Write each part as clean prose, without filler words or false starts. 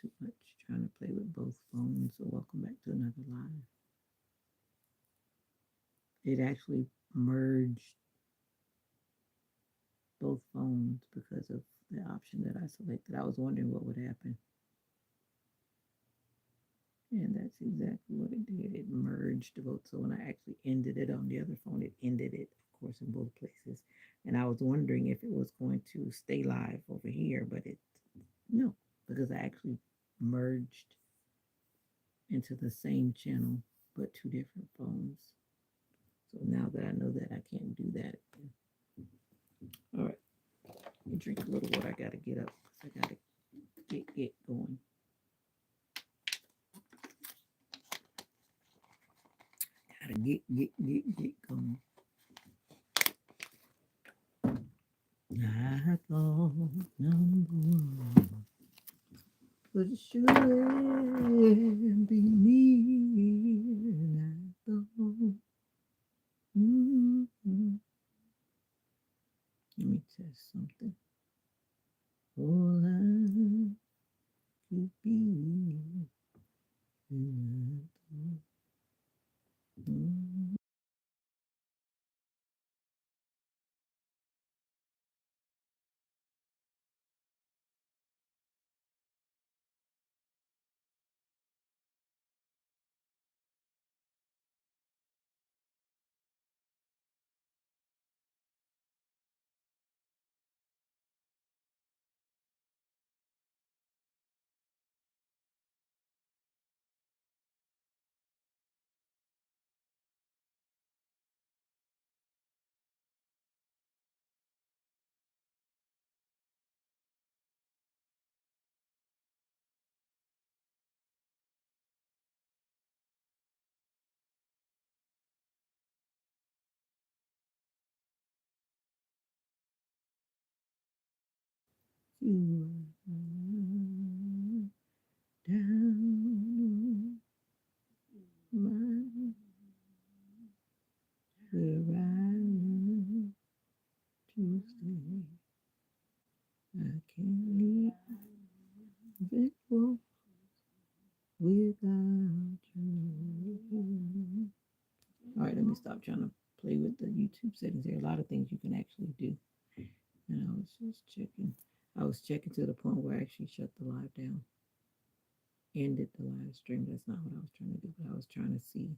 too much trying to play with both phones. So welcome back to another live. It actually merged both phones because of the option that I selected. I was wondering what would happen. And that's exactly what it did. It merged both. So when I actually ended it on the other phone, it ended it, of course, in both places. And I was wondering if it was going to stay live over here, but no, because I actually merged into the same channel, but two different phones. So now that I know that, I can't do that again. All right, let me drink a little water. I gotta get up because I gotta get going. Gotta get going. I thought number one, but it should be near. I thought. Mm-hmm. Let me test something. All I could be. Mm-hmm. You are down my where I learned to stay. I can't leave it walk without you. All right, let me stop trying to play with the YouTube settings. There are a lot of things you can actually do. And I was just checking. I was checking to the point where I actually shut the live down. Ended the live stream. That's not what I was trying to do, but I was trying to see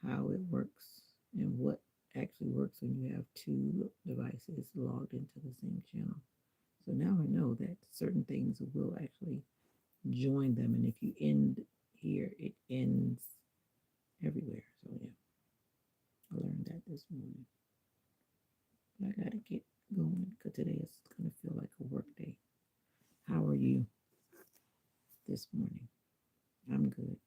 how it works and what actually works when you have two devices logged into the same channel. So now I know that certain things will actually join them. And if you end here, it ends everywhere. So yeah, I learned that this morning. But I got to get going because today is going to feel like a work day. How are you this morning? I'm good.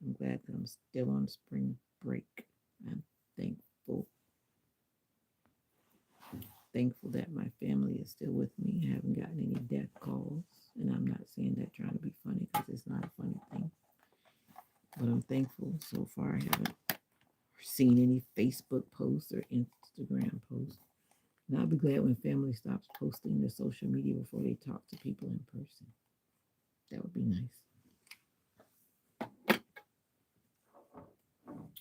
I'm glad that I'm still on spring break. I'm thankful. Thankful that my family is still with me. I haven't gotten any death calls. And I'm not saying that trying to be funny because it's not a funny thing. But I'm thankful so far. I haven't seen any Facebook posts or Instagram posts. And I'll be glad when family stops posting their social media before they talk to people in person. That would be nice.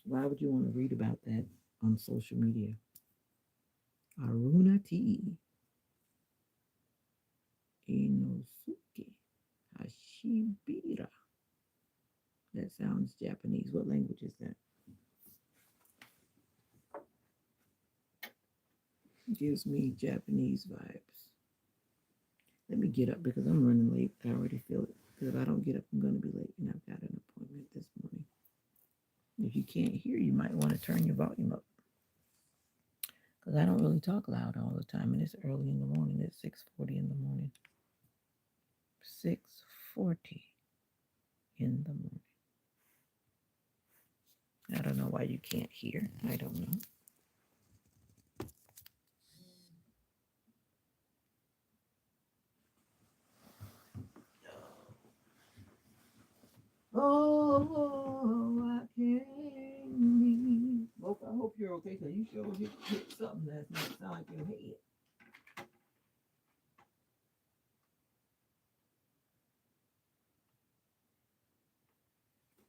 Why would you want to read about that on social media? Aruna T. Inosuke Hashibira. That sounds Japanese. What language is that? Gives me Japanese vibes. Let me get up because I'm running late. I already feel it. Because if I don't get up, I'm going to be late. And I've got an appointment this morning. If you can't hear, you might want to turn your volume up. Because I don't really talk loud all the time. And it's early in the morning. It's 6:40 in the morning. 6:40 in the morning. I don't know why you can't hear. I don't know. Oh, I can't be. Well, I hope you're okay because you sure hit something that's not sound like your head.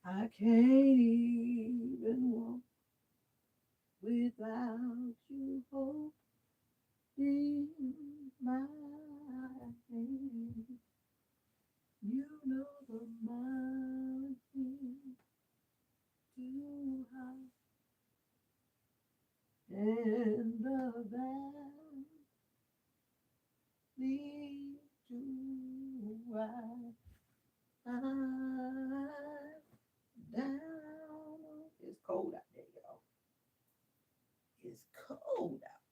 I can't even walk without you holding my hand. You know the mountain too high and the valley too wide. I'm down. It's cold out there, y'all. It's cold out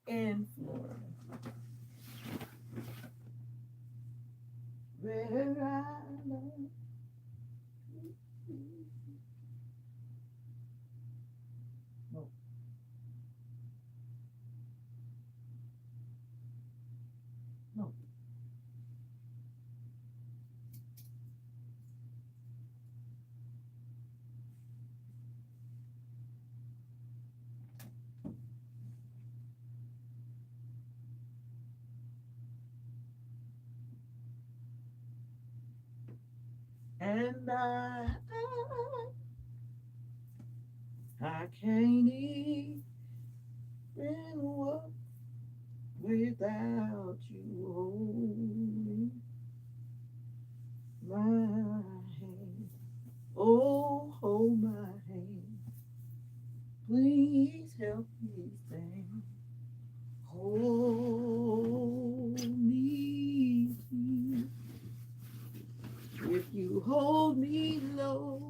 there in Florida. Where I love. No, no. And I can't even walk without you holding my hand. Oh, hold my hand. Please help me stand. Hold me. If you hold me low,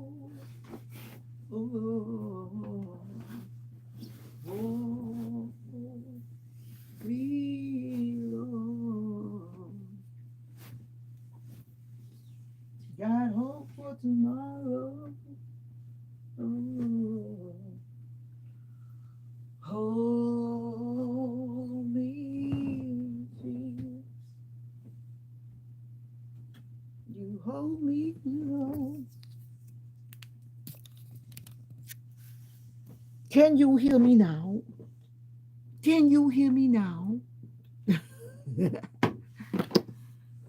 oh, hold me low. Got hope for tomorrow. Oh, hold me, Jesus. You hold me low. Can you hear me now? Can you hear me now?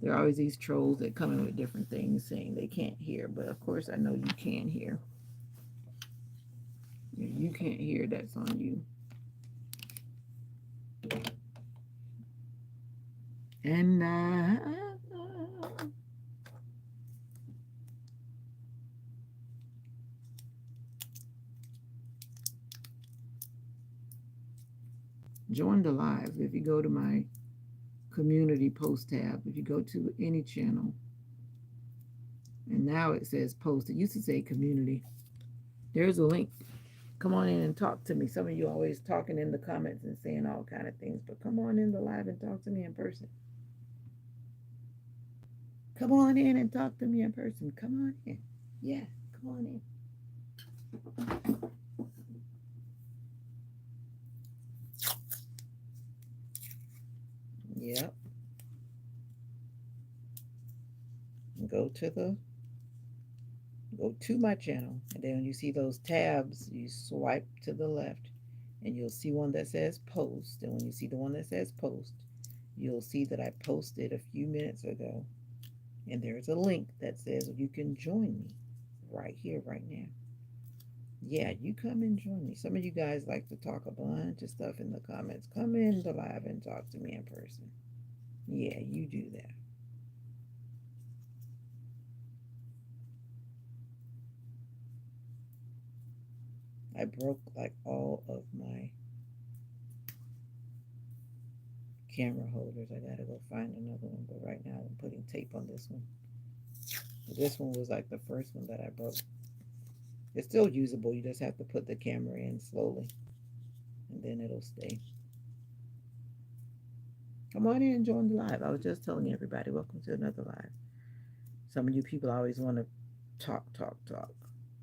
There are always these trolls that come in with different things saying they can't hear, but of course I know you can hear. If you can't hear, that's on you. And join the live. If you go to my community post tab, if you go to any channel, and now it says post, it used to say community. There's a link. Come on in and talk to me. Some of you always talking in the comments and saying all kind of things, but come on in the live and talk to me in person. Come on in and talk to me in person. Come on in. Yeah, come on in. Yep. Go to my channel, and then when you see those tabs, you swipe to the left and you'll see one that says post. And when you see the one that says post, you'll see that I posted a few minutes ago, and there's a link that says you can join me right here, right now. Yeah, you come and join me. Some of you guys like to talk a bunch of stuff in the comments. Come in the live and talk to me in person. Yeah, you do that. I broke like all of my camera holders. I gotta go find another one, but right now I'm putting tape on this one. This one was like the first one that I broke. It's still usable. You just have to put the camera in slowly, and then it'll stay. Come on in and join the live. I was just telling everybody, welcome to another live. Some of you people always want to talk.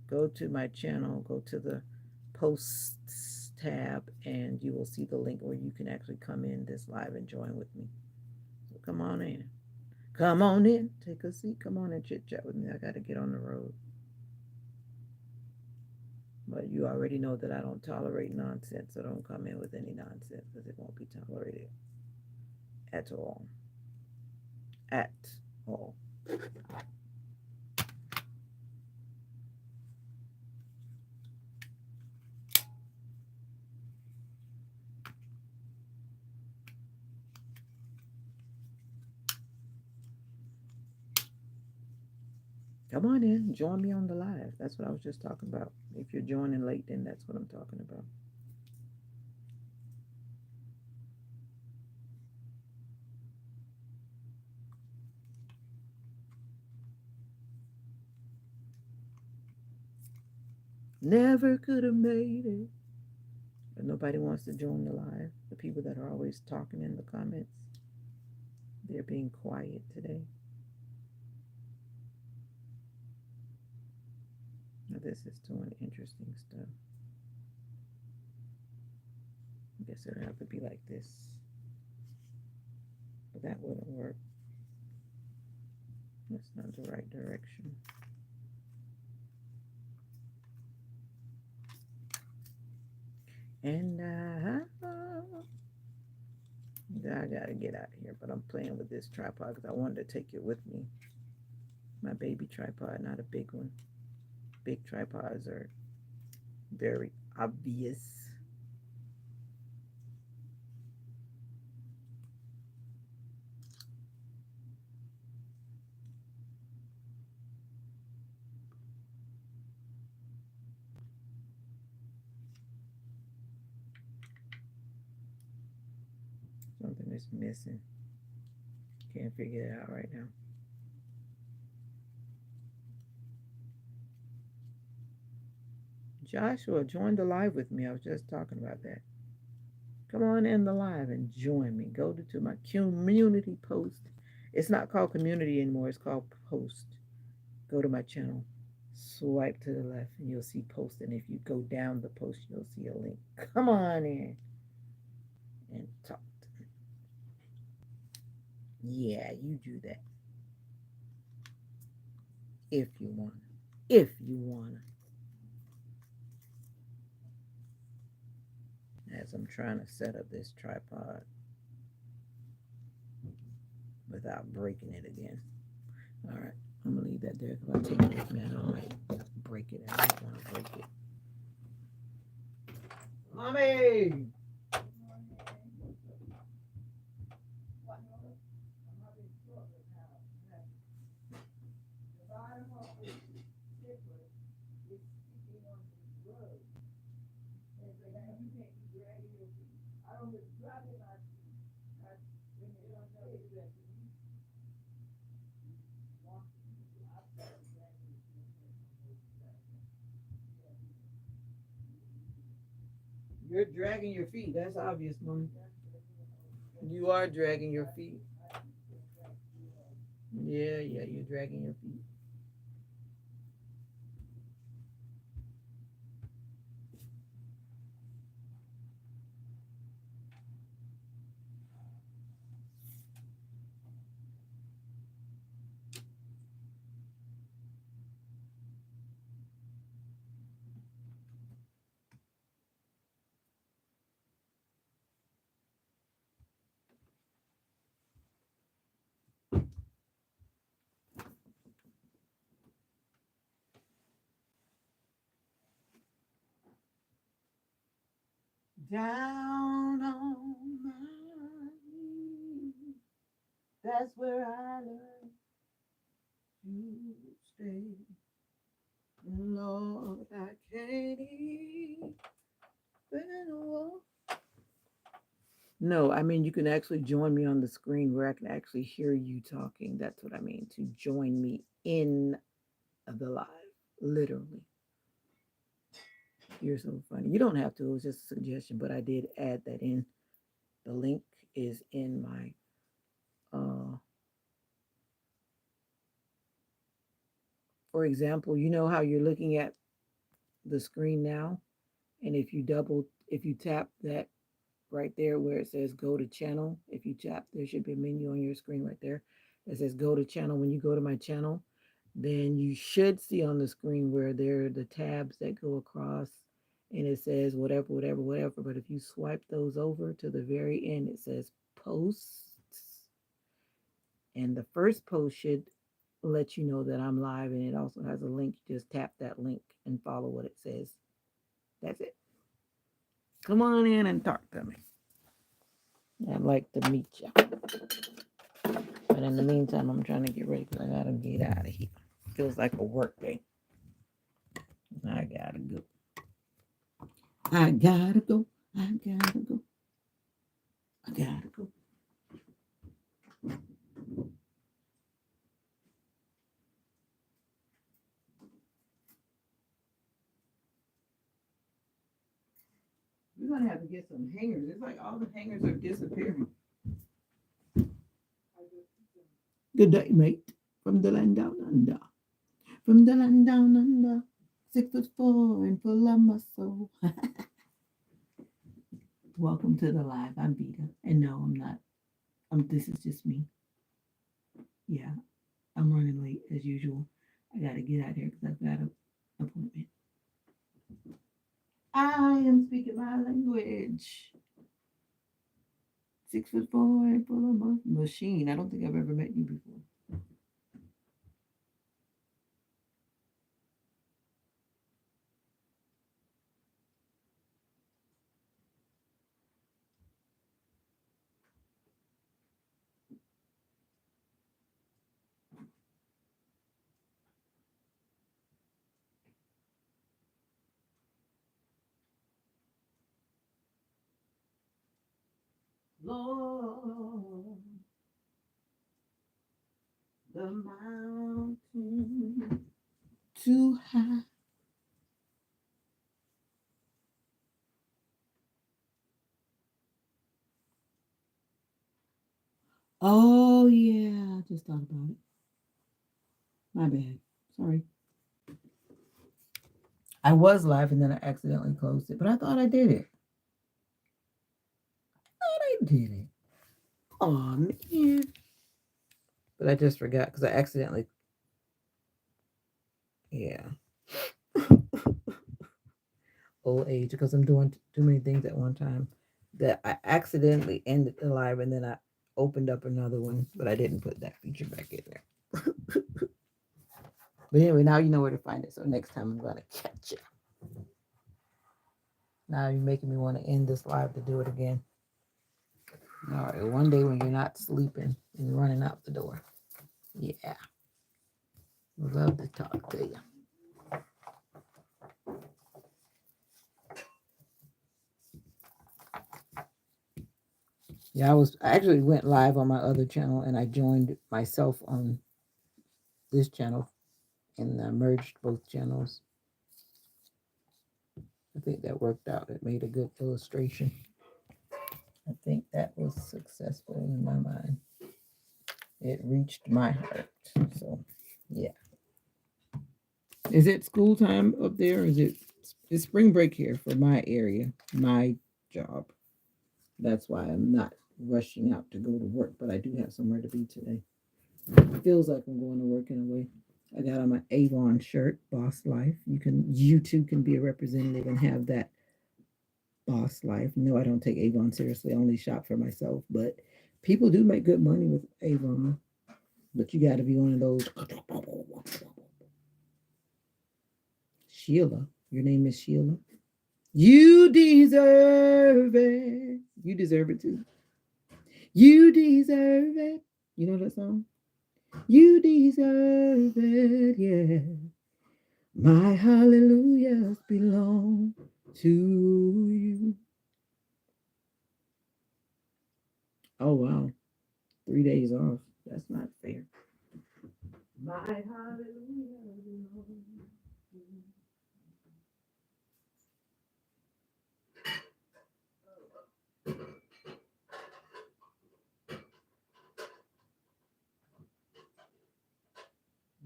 Go to my channel, go to the posts tab, and you will see the link where you can actually come in this live and join with me. So come on in. Come on in. Take a seat. Come on and chit chat with me. I got to get on the road. But you already know that I don't tolerate nonsense, so don't come in with any nonsense because it won't be tolerated at all. At all. Come on in, join me on the live. That's what I was just talking about. If you're joining late, then that's what I'm talking about. Never could have made it. But nobody wants to join the live. The people that are always talking in the comments, they're being quiet today. Now this is doing interesting stuff. I guess it'll have to be like this. But that wouldn't work. That's not the right direction. And I gotta get out of here, but I'm playing with this tripod because I wanted to take it with me. My baby tripod, not a big one. Big tripods are very obvious. Something is missing. Can't figure it out right now. Joshua, join the live with me. I was just talking about that. Come on in the live and join me. Go to my community post. It's not called community anymore. It's called post. Go to my channel. Swipe to the left and you'll see post. And if you go down the post, you'll see a link. Come on in and talk to me. Yeah, you do that. If you want. If you want. As I'm trying to set up this tripod without breaking it again. All right, I'm gonna leave that there because I take it with me. I might break it. I don't want to break it. Mommy! You're dragging your feet. That's obvious, Mommy. You are dragging your feet. Yeah, you're dragging your feet. Down on my knees. That's where I learned to stay. Lord, I can't even walk. No, I mean you can actually join me on the screen where I can actually hear you talking. That's what I mean. To join me in the live. Literally. You're so funny. You don't have to, it was just a suggestion, but I did add that in. The link is in my for example, you know how you're looking at the screen now? And if you tap that right there where it says go to channel, if you tap, there should be a menu on your screen right there that says go to channel. When you go to my channel, then you should see on the screen where there are the tabs that go across and it says whatever, whatever, whatever. But if you swipe those over to the very end, it says posts. And the first post should let you know that I'm live, and it also has a link. You just tap that link and follow what it says. That's it. Come on in and talk to me. I'd like to meet you. But in the meantime, I'm trying to get ready because I gotta get out of here. Feels like a work day. I gotta go. I gotta go. I gotta go. I gotta go. We're gonna have to get some hangers. It's like all the hangers are disappearing. Good day, mate. From the land down under. From the land down under. 6'4" and full of muscle. Welcome to the live. I'm Vita. And no, I'm not. This is just me. Yeah, I'm running late as usual. I gotta get out here because I've got an appointment. I am speaking my language. 6'4" and full of machine. I don't think I've ever met you before. Lord, the mountain too high. Oh yeah, I just thought about it. My bad. Sorry. I was live and then I accidentally closed it, but I thought I did it. I thought I did it. Oh man. But I just forgot because I accidentally. Yeah. Old age because I'm doing too many things at one time that I accidentally ended the live and then I opened up another one, but I didn't put that feature back in there. But anyway, now you know where to find it. So next time I'm gonna catch it. Now you're making me want to end this live to do it again. All right, one day when you're not sleeping and you're running out the door. Yeah. Would love to talk to you. Yeah, I actually went live on my other channel and I joined myself on this channel and I merged both channels. I think that worked out. It made a good illustration. I think that was successful in my mind. It reached my heart. So, yeah. Is it school time up there? Or it's spring break here for my area, my job. That's why I'm not rushing out to go to work, but I do have somewhere to be today. It feels like I'm going to work in a way. I got on my Avon shirt, Boss Life. You too can be a representative and have that Boss Life. No, I don't take Avon seriously. I only shop for myself, but people do make good money with Avon. But you got to be one of those. Sheila, your name is Sheila. You deserve it. You deserve it too. You deserve it. You know that song? You deserve it, yeah. My hallelujahs belong to you. Oh, wow. 3 days off. That's not fair. My hallelujah belongs to you.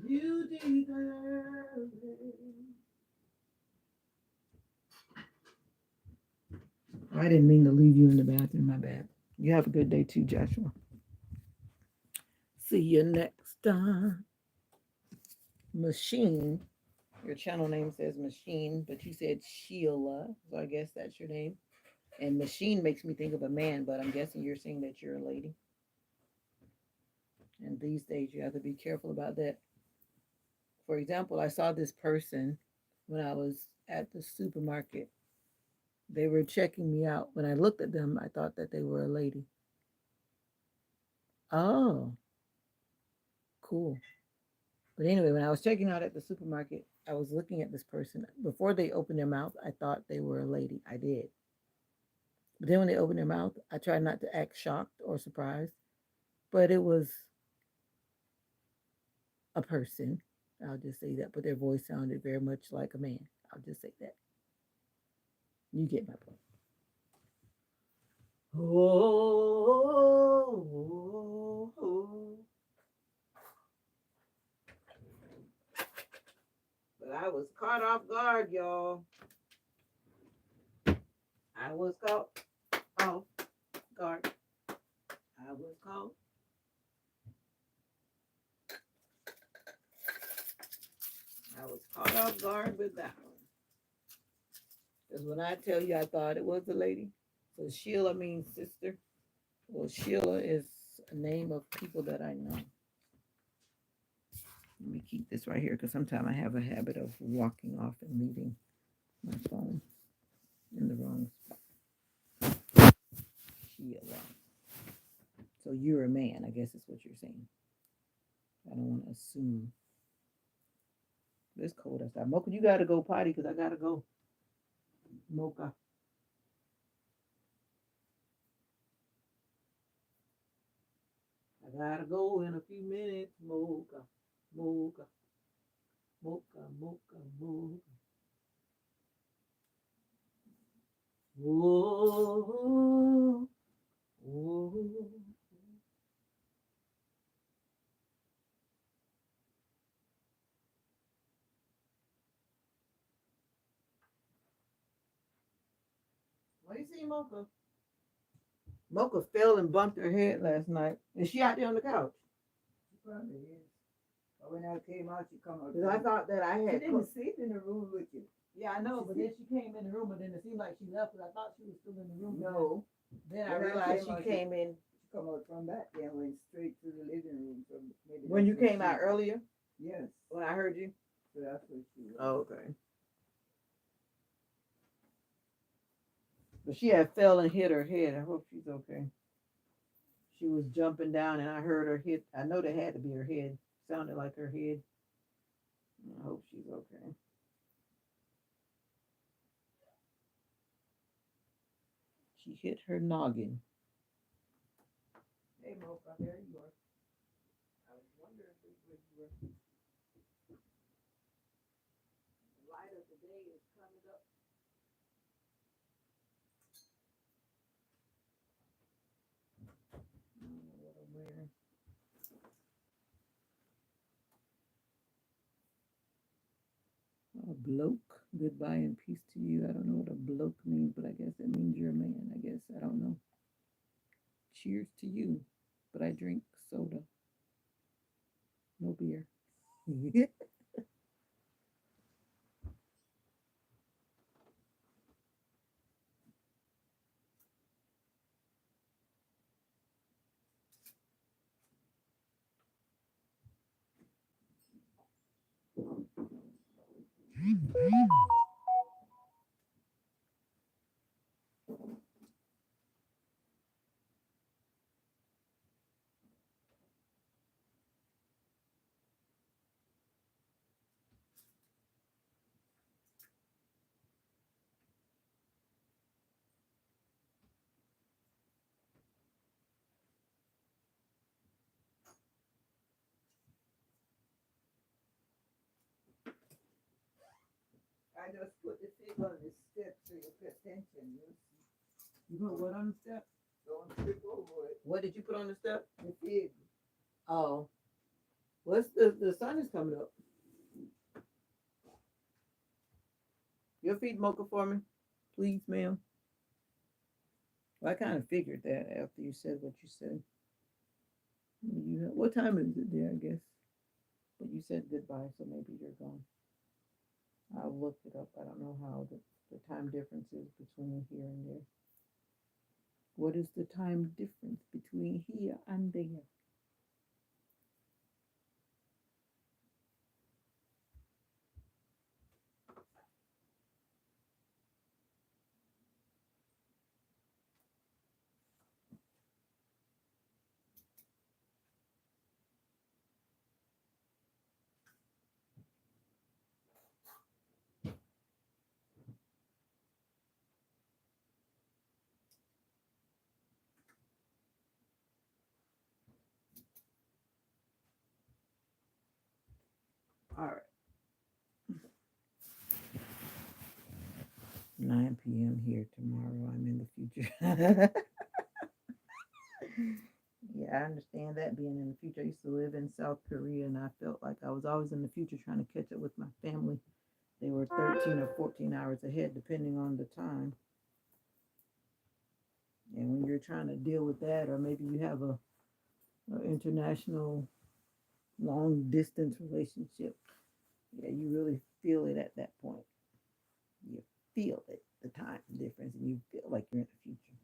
You deserve it. I didn't mean to leave you in the bathroom. My bad. You have a good day too, Joshua. See you next time. Machine. Your channel name says Machine, but you said Sheila, so I guess that's your name. And Machine makes me think of a man, but I'm guessing you're saying that you're a lady. And these days you have to be careful about that. For example, I saw this person when I was at the supermarket. They were checking me out. When I looked at them, I thought that they were a lady. Oh, cool. But anyway, when I was checking out at the supermarket, I was looking at this person. Before they opened their mouth, I thought they were a lady. I did. But then when they opened their mouth, I tried not to act shocked or surprised. But it was a person. I'll just say that. But their voice sounded very much like a man. I'll just say that. You get my point. Oh, but I was caught off guard, y'all. I was caught off guard. I was caught. I was caught off guard with that one. Because when I tell you I thought it was a lady, so Sheila means sister. Well, Sheila is a name of people that I know. Let me keep this right here because sometimes I have a habit of walking off and leaving my phone in the wrong spot. Sheila. So you're a man, I guess is what you're saying. I don't want to assume. It's cold outside. Mocha, you got to go potty because I got to go. Mocha. I gotta go in a few minutes. Mocha, mocha, mocha, mocha, mocha. Whoa, whoa. What do you see, Mocha? Mocha fell and bumped her head last night. Is she out there on the couch? She probably is. But when I came out, she come out. Because I thought that I She had. didn't sleep in the room with you. Yeah, I know, but then she came in the room, and then it seemed like she left, because I thought she was still in the room. No. Then I realized she came in. She come out from back there and went straight to the living room. So maybe When you came out earlier? Yes. When I heard you? So that's what she was. Oh, okay. But she had fell and hit her head. I hope she's okay. She was jumping down, and I heard her hit. I know that had to be her head. Sounded like her head. I hope she's okay. She hit her noggin. Hey, Mocha, there you are. I was wondering where you were. The light of the day is coming up. I don't know what I'm wearing. A bloke. Goodbye and peace to you. I don't know what a bloke means, but I guess it means you're a man. I guess. I don't know. Cheers to you. But I drink soda. No beer. I just put the fig on the step so you pay attention. You put what on the step? Don't trip over it. What did you put on the step? The fig. Oh. What's the sun is coming up. Your feet mocha for me, please, ma'am. Well, I kind of figured that after you said what you said. What time is it there, I guess? But you said goodbye, so maybe you're gone. I'll look it up. I don't know how the time difference is between here and there. What is the time difference between here and there? 9 p.m. here tomorrow. I'm in the future. Yeah, I understand that being in the future. I used to live in South Korea and I felt like I was always in the future trying to catch up with my family. They were 13 or 14 hours ahead, depending on the time. And when you're trying to deal with that, or maybe you have a international long distance relationship, yeah, you really feel it at that point. You feel it, the time difference, and you feel like you're in the future.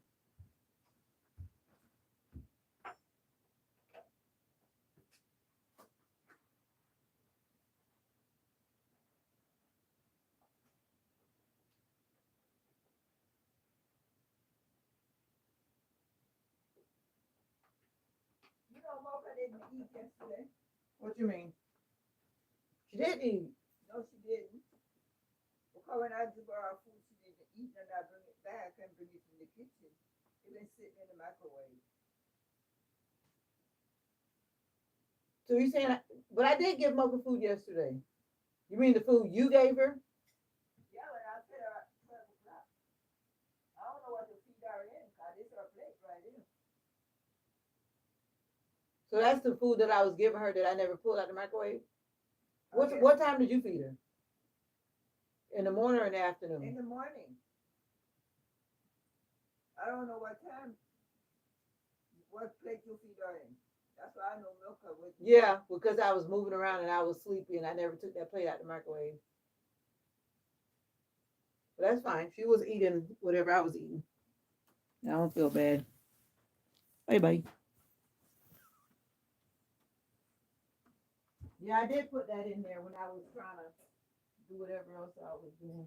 You know, Mocha didn't eat yesterday. What you mean? She didn't eat. No, she didn't. Because when I give her our food, she didn't eat, and I bring it back and bring it in the kitchen. It been sitting in the microwave. So you saying, but I did give Mocha food yesterday. You mean the food you gave her? Yeah, when I said her at 12 o'clock. I don't know what to feed her in, because this her plate right in. So that's the food that I was giving her that I never pulled out the microwave. Okay. What time did you feed her? In the morning or in the In afternoon? the morning. I don't know what time, what plate you feed her in. That's why I know milk her with. Yeah, because I was moving around and I was sleepy and I never took that plate out the microwave. But that's fine. She was eating whatever I was eating. I don't feel bad. Bye bye. Yeah, I did put that in there when I was trying to do whatever else I was doing.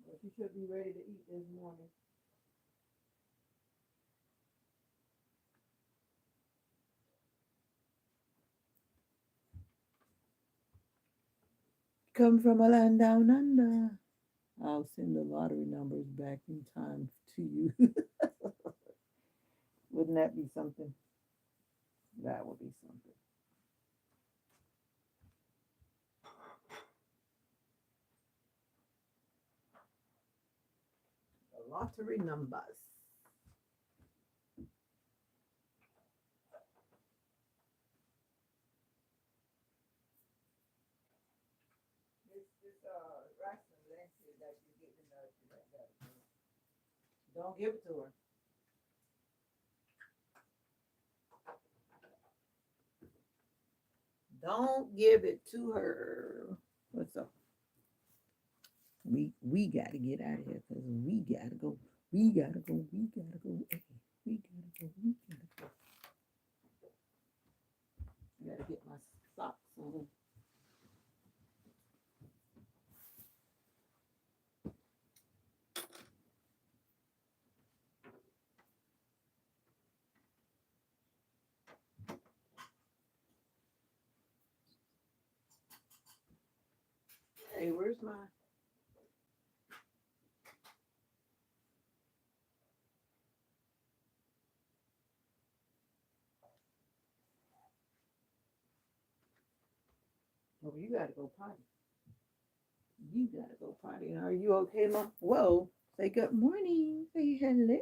But she should be ready to eat this morning. Come from a land down under. I'll send the lottery numbers back in time to you. Wouldn't that be something? That would be something. The lottery numbers. This rice and lentil that you get in the that. Don't give it to her. Don't give it to her. What's up? We gotta get out of here because we gotta go. We gotta go. We gotta go. Hey, we gotta go. We gotta go. I gotta get my socks on. Hey, where's my? Oh, you gotta go potty. You gotta go potty. Are you okay, Mom? Whoa. Say good morning. Say hello.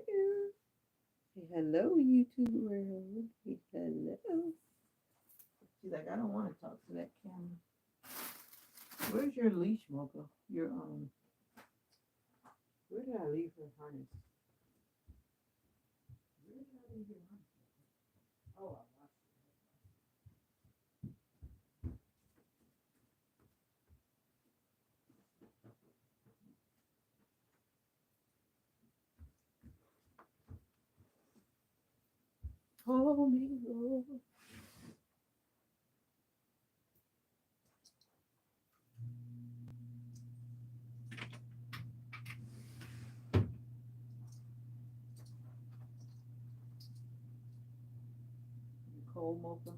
Say hello, YouTube world. Say hello. She's like, I don't want to talk to that camera. Where's your leash, Mocha? Your where did I leave her harness? Where did I leave your harness? Oh, I lost it. Hold me, Lord. You're cold, Mocha.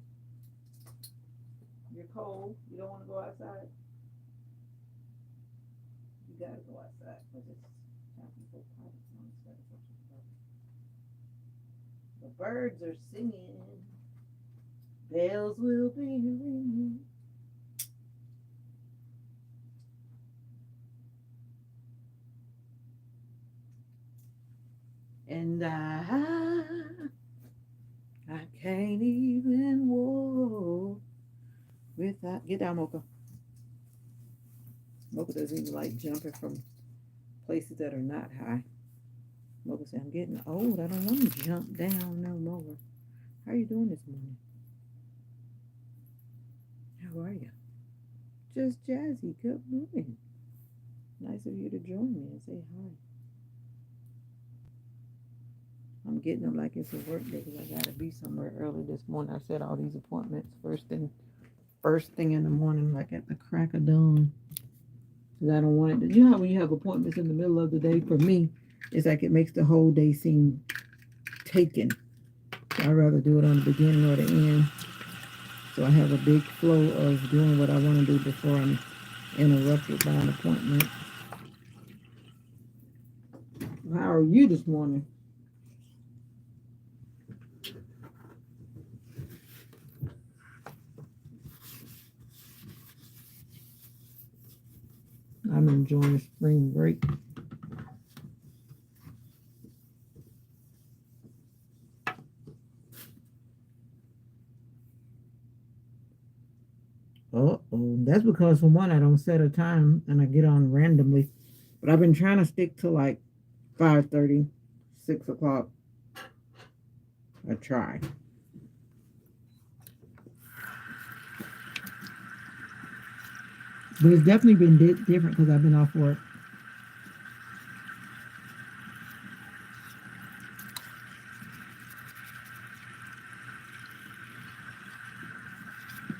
You're cold. You don't want to go outside. You gotta go outside because it's time to go potty. The birds are singing. Bells will be ringing. And I can't even walk without. Get down, Mocha. Mocha doesn't even like jumping from places that are not high. Mocha said, I'm getting old. I don't want to jump down no more. How are you doing this morning? How are you? Just Jazzy. Good morning. Nice of you to join me and say hi. I'm getting them like it's a work day because I gotta be somewhere early this morning. I set all these appointments first thing in the morning, like at the crack of dawn. Because I don't want it to. You know how when you have appointments in the middle of the day, for me, it's like it makes the whole day seem taken. So I'd rather do it on the beginning or the end. So I have a big flow of doing what I want to do before I'm interrupted by an appointment. How are you this morning? I'm enjoying spring break. Uh-oh. That's because, for one, I don't set a time and I get on randomly. But I've been trying to stick to like 5:30, 6 o'clock. I try. But it's definitely been different because I've been off work.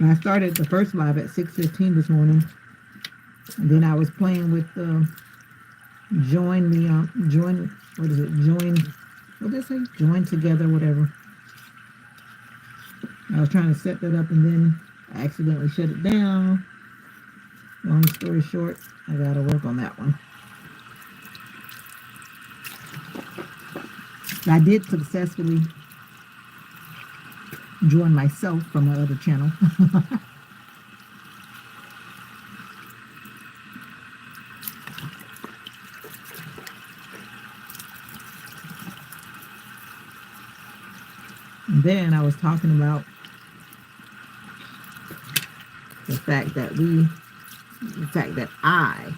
And I started the first live at 6:15 this morning. And then I was playing with what is it? What did I say? Join together, whatever. I was trying to set that up and then I accidentally shut it down. Long story short, I gotta work on that one. I did successfully join myself from my other channel. And then I was talking about the fact that I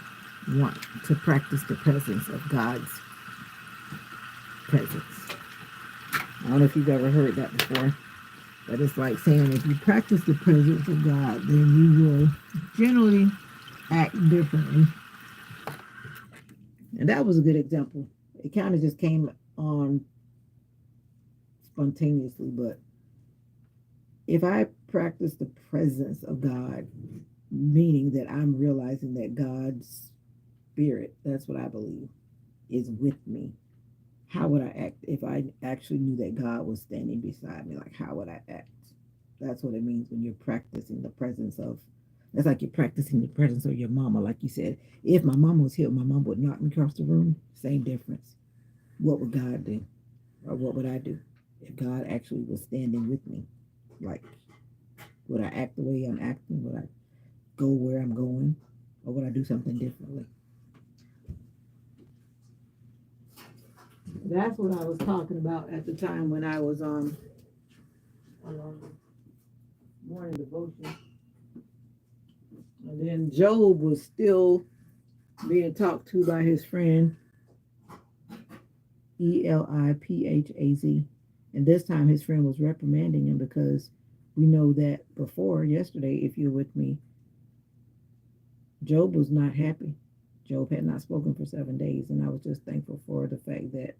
want to practice the presence of God's presence. I don't know if you've ever heard that before, but it's like saying if you practice the presence of God, then you will generally act differently. And that was a good example. It kind of just came on spontaneously, but if I practice the presence of God, meaning that I'm realizing that God's spirit, that's what I believe, is with me. How would I act if I actually knew that God was standing beside me? Like, how would I act? That's what it means when you're practicing the presence of. That's like you're practicing the presence of your mama. Like you said, if my mama was here, my mom would knock me across the room. Same difference. What would God do? Or what would I do if God actually was standing with me? Like, would I act the way I'm acting? Would I go where I'm going? Or would I do something differently? That's what I was talking about at the time when I was on morning devotion. And then Job was still being talked to by his friend Eliphaaz. And this time his friend was reprimanding him because we know that before yesterday, if you're with me, Job was not happy. Job had not spoken for 7 days, and I was just thankful for the fact that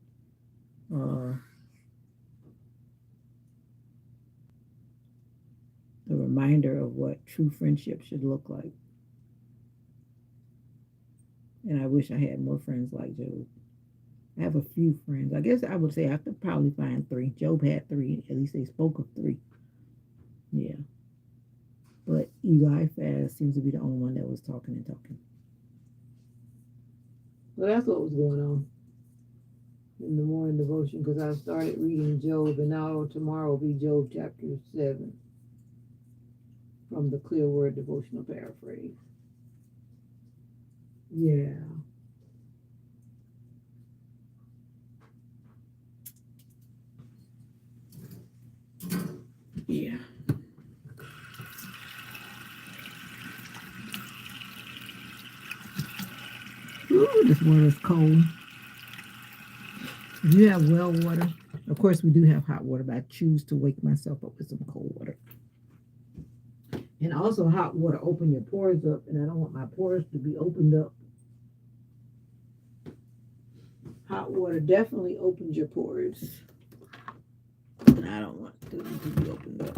the reminder of what true friendship should look like. And I wish I had more friends like Job. I have a few friends. I guess I would say I could probably find 3. Job had 3. At least they spoke of 3. Yeah. But Eliphaz seems to be the only one that was talking and talking. So that's what was going on in the morning devotion, because I started reading Job, and now tomorrow will be Job chapter 7 from the Clear Word devotional paraphrase. Yeah. Oh, this water's cold. If you have well water, of course we do have hot water, but I choose to wake myself up with some cold water. And also hot water open your pores up, and I don't want my pores to be opened up. Hot water definitely opens your pores, and I don't want them to be opened up.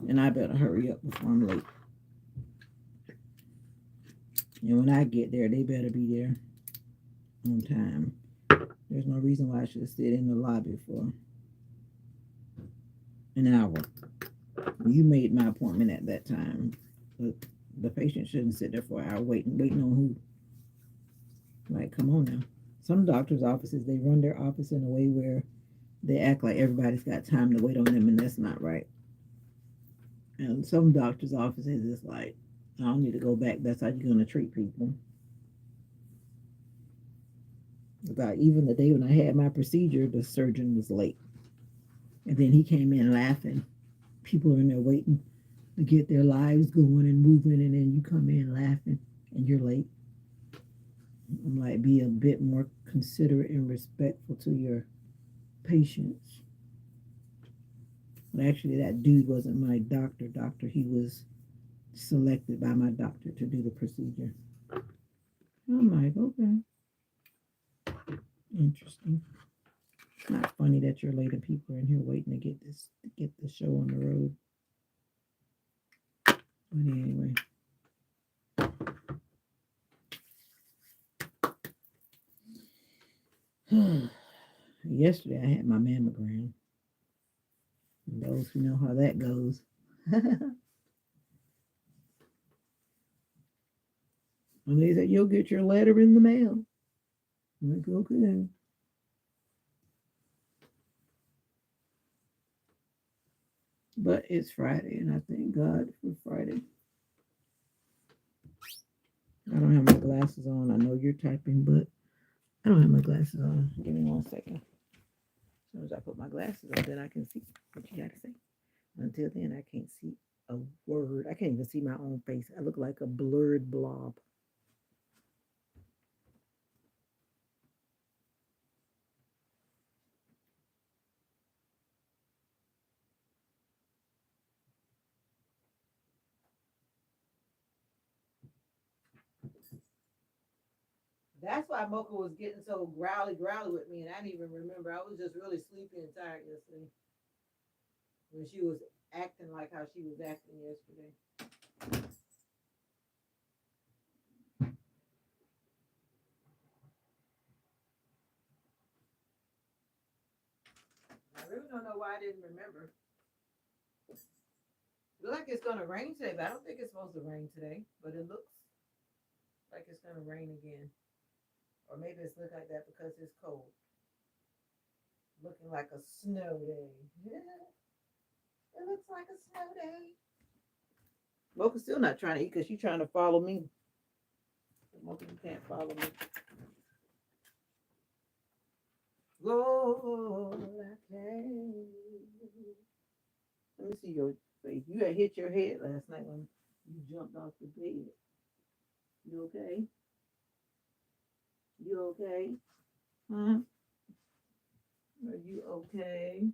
And I better hurry up before I'm late. And when I get there, they better be there on time. There's no reason why I should sit in the lobby for an hour. You made my appointment at that time. But the patient shouldn't sit there for an hour waiting on who? Like, come on now. Some doctors' offices, they run their office in a way where they act like everybody's got time to wait on them, and that's not right. And some doctors' offices is like, I don't need to go back. That's how you're going to treat people. About even the day when I had my procedure, the surgeon was late. And then he came in laughing. People are in there waiting to get their lives going and moving, and then you come in laughing and you're late. I'm like, be a bit more considerate and respectful to your patients. But actually, that dude wasn't my doctor. He was selected by my doctor to do the procedure. I'm like, okay, interesting. It's not funny that you're late and people are in here waiting to get the show on the road. But anyway. Yesterday I had my mammogram. And those who know how that goes. And they said, you'll get your letter in the mail. I'm like, okay. But it's Friday, and I thank God for Friday. I don't have my glasses on. I know you're typing, but I don't have my glasses on. Give me 1 second. As soon as I put my glasses on, then I can see what you got to say. Until then, I can't see a word. I can't even see my own face. I look like a blurred blob. That's why Mocha was getting so growly with me, and I didn't even remember. I was just really sleepy and tired yesterday when she was acting like how she was acting yesterday. I really don't know why I didn't remember. It looks like it's gonna rain today, but I don't think it's supposed to rain today. But it looks like it's gonna rain again, or maybe it's looking like that because it's cold. Looking like a snow day. Yeah, it looks like a snow day. Mocha's still not trying to eat because she's trying to follow me. Mocha, you can't follow me. Lord, I can't. Let me see your face. You had hit your head last night when you jumped off the bed. You okay? You okay? Huh? Are you okay?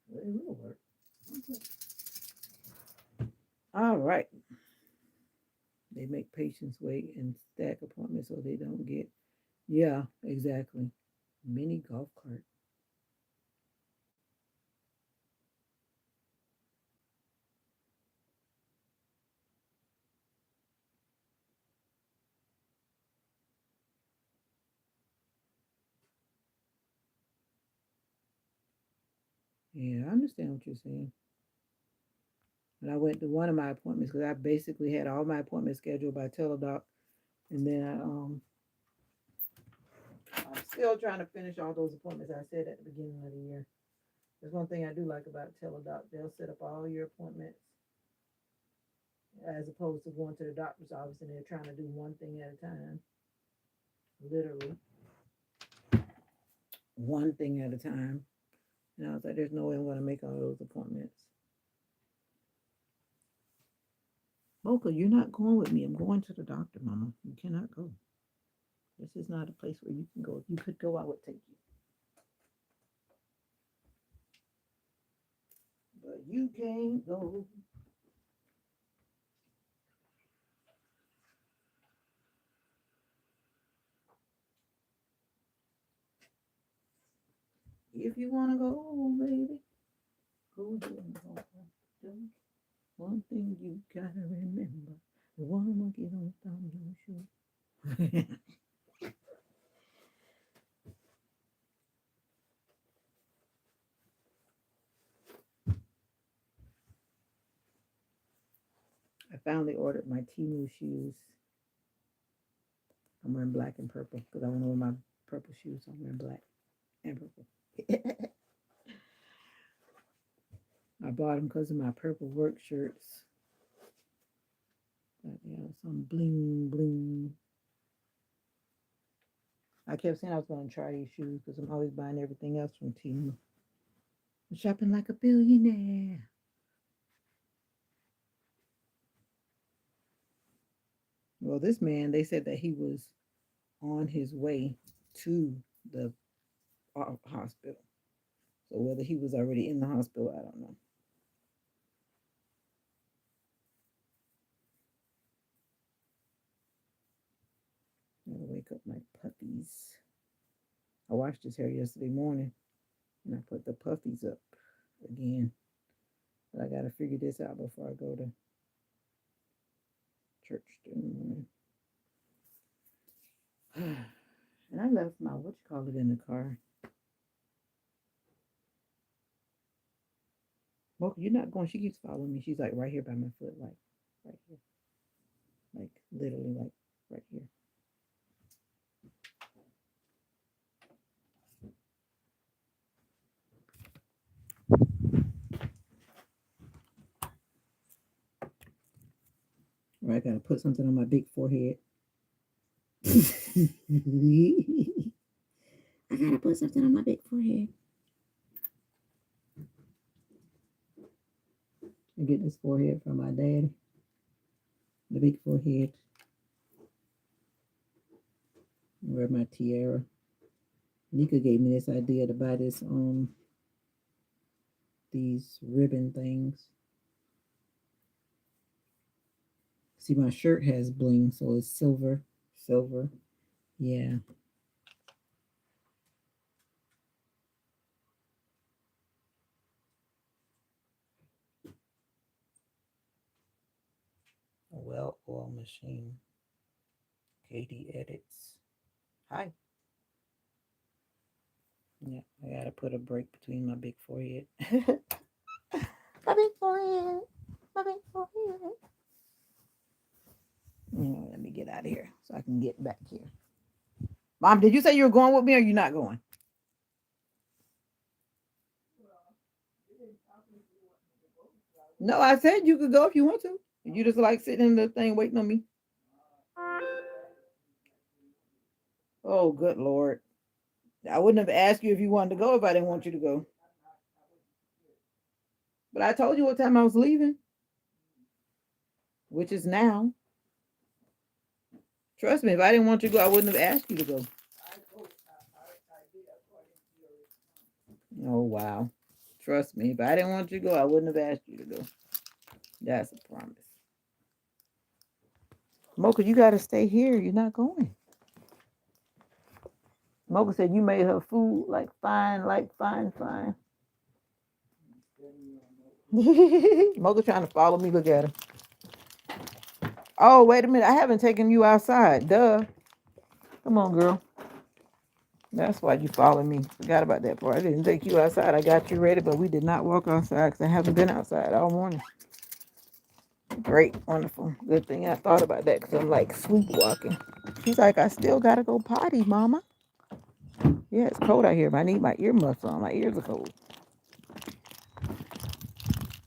Well, it will work. Okay. All right. They make patients wait and stack appointments so they don't get. Yeah, exactly. Mini golf cart. Yeah, I understand what you're saying. But I went to one of my appointments because I basically had all my appointments scheduled by Teledoc, and then I'm still trying to finish all those appointments I said at the beginning of the year. There's one thing I do like about Teledoc. They'll set up all your appointments as opposed to going to the doctor's office and they're trying to do one thing at a time. Literally, one thing at a time. And I was like, there's no way I'm going to make all those appointments. Mocha, you're not going with me. I'm going to the doctor, Mama. You cannot go. This is not a place where you can go. If you could go, I would take you. But you can't go. If you want to go, baby, go ahead. One thing you gotta remember: the one monkey don't stop no show. I finally ordered my Temu shoes. I'm wearing black and purple because I want to wear my purple shoes. So I'm wearing black and purple. I bought them because of my purple work shirts. But they have some bling bling. I kept saying I was going to try these shoes because I'm always buying everything else from Temu. I'm shopping like a billionaire. Well, this man, they said that he was on his way to the hospital. So whether he was already in the hospital, I don't know. I'm gonna wake up my puppies. I washed his hair yesterday morning and I put the puppies up again. But I gotta figure this out before I go to church in the morning. And I left my in the car. Mocha, you're not going. She keeps following me. She's like right here by my foot, like right here. Like literally like right here. Or I gotta put something on my big forehead. I gotta put something on my big forehead. I get this forehead from my daddy. The big forehead. Wear my tiara. Nika gave me this idea to buy this these ribbon things. See, my shirt has bling, so it's silver. Silver. Yeah. A well oiled machine. Katie edits. Hi. Yeah, I gotta put a break between my big forehead. My big forehead. My big forehead. Let me get out of here so I can get back here. Mom, did you say you were going with me or you not going? No, I said you could go if you want to. You just like sitting in the thing waiting on me. Oh, good Lord. I wouldn't have asked you if you wanted to go if I didn't want you to go. But I told you what time I was leaving, which is now. Trust me, if I didn't want you to go, I wouldn't have asked you to go. Oh, wow. Trust me, if I didn't want you to go, I wouldn't have asked you to go. That's a promise. Mocha, you got to stay here. You're not going. Mocha said you made her food like fine. Mocha trying to follow me. Look at her. Oh, wait a minute. I haven't taken you outside. Duh. Come on, girl. That's why you followed me. Forgot about that part. I didn't take you outside. I got you ready, but we did not walk outside because I haven't been outside all morning. Great. Wonderful. Good thing I thought about that because I'm like sleepwalking. She's like, I still got to go potty, Mama. Yeah, it's cold out here, but I need my earmuffs on. My ears are cold.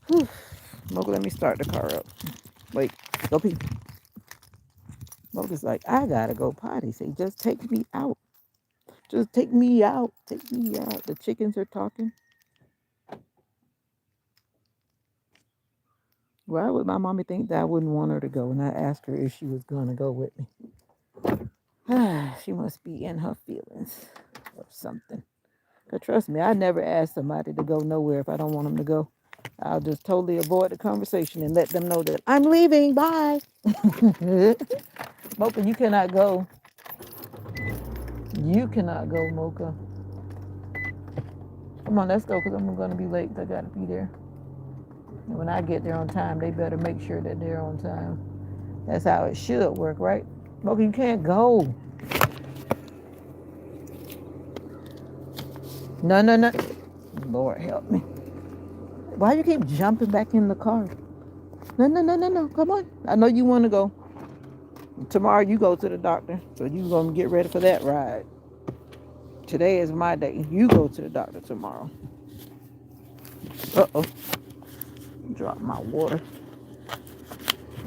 Whew. Mocha, let me start the car up. Wait, go pee. Mocha's like, I gotta go potty. Say, just take me out. Just take me out. Take me out. The chickens are talking. Why would my mommy think that I wouldn't want her to go? And I asked her if she was gonna go with me. She must be in her feelings or something. Cause trust me, I never ask somebody to go nowhere if I don't want them to go. I'll just totally avoid the conversation and let them know that I'm leaving. Bye. Mocha, you cannot go. You cannot go, Mocha. Come on, let's go because I'm going to be late. I got to be there. And when I get there on time, they better make sure that they're on time. That's how it should work, right? Mocha, you can't go. No, no, no. Lord help me. Why you keep jumping back in the car? No, no, no, no, no. Come on. I know you want to go. Tomorrow you go to the doctor. So you going to get ready for that ride. Today is my day. You go to the doctor tomorrow. Uh-oh. Drop my water.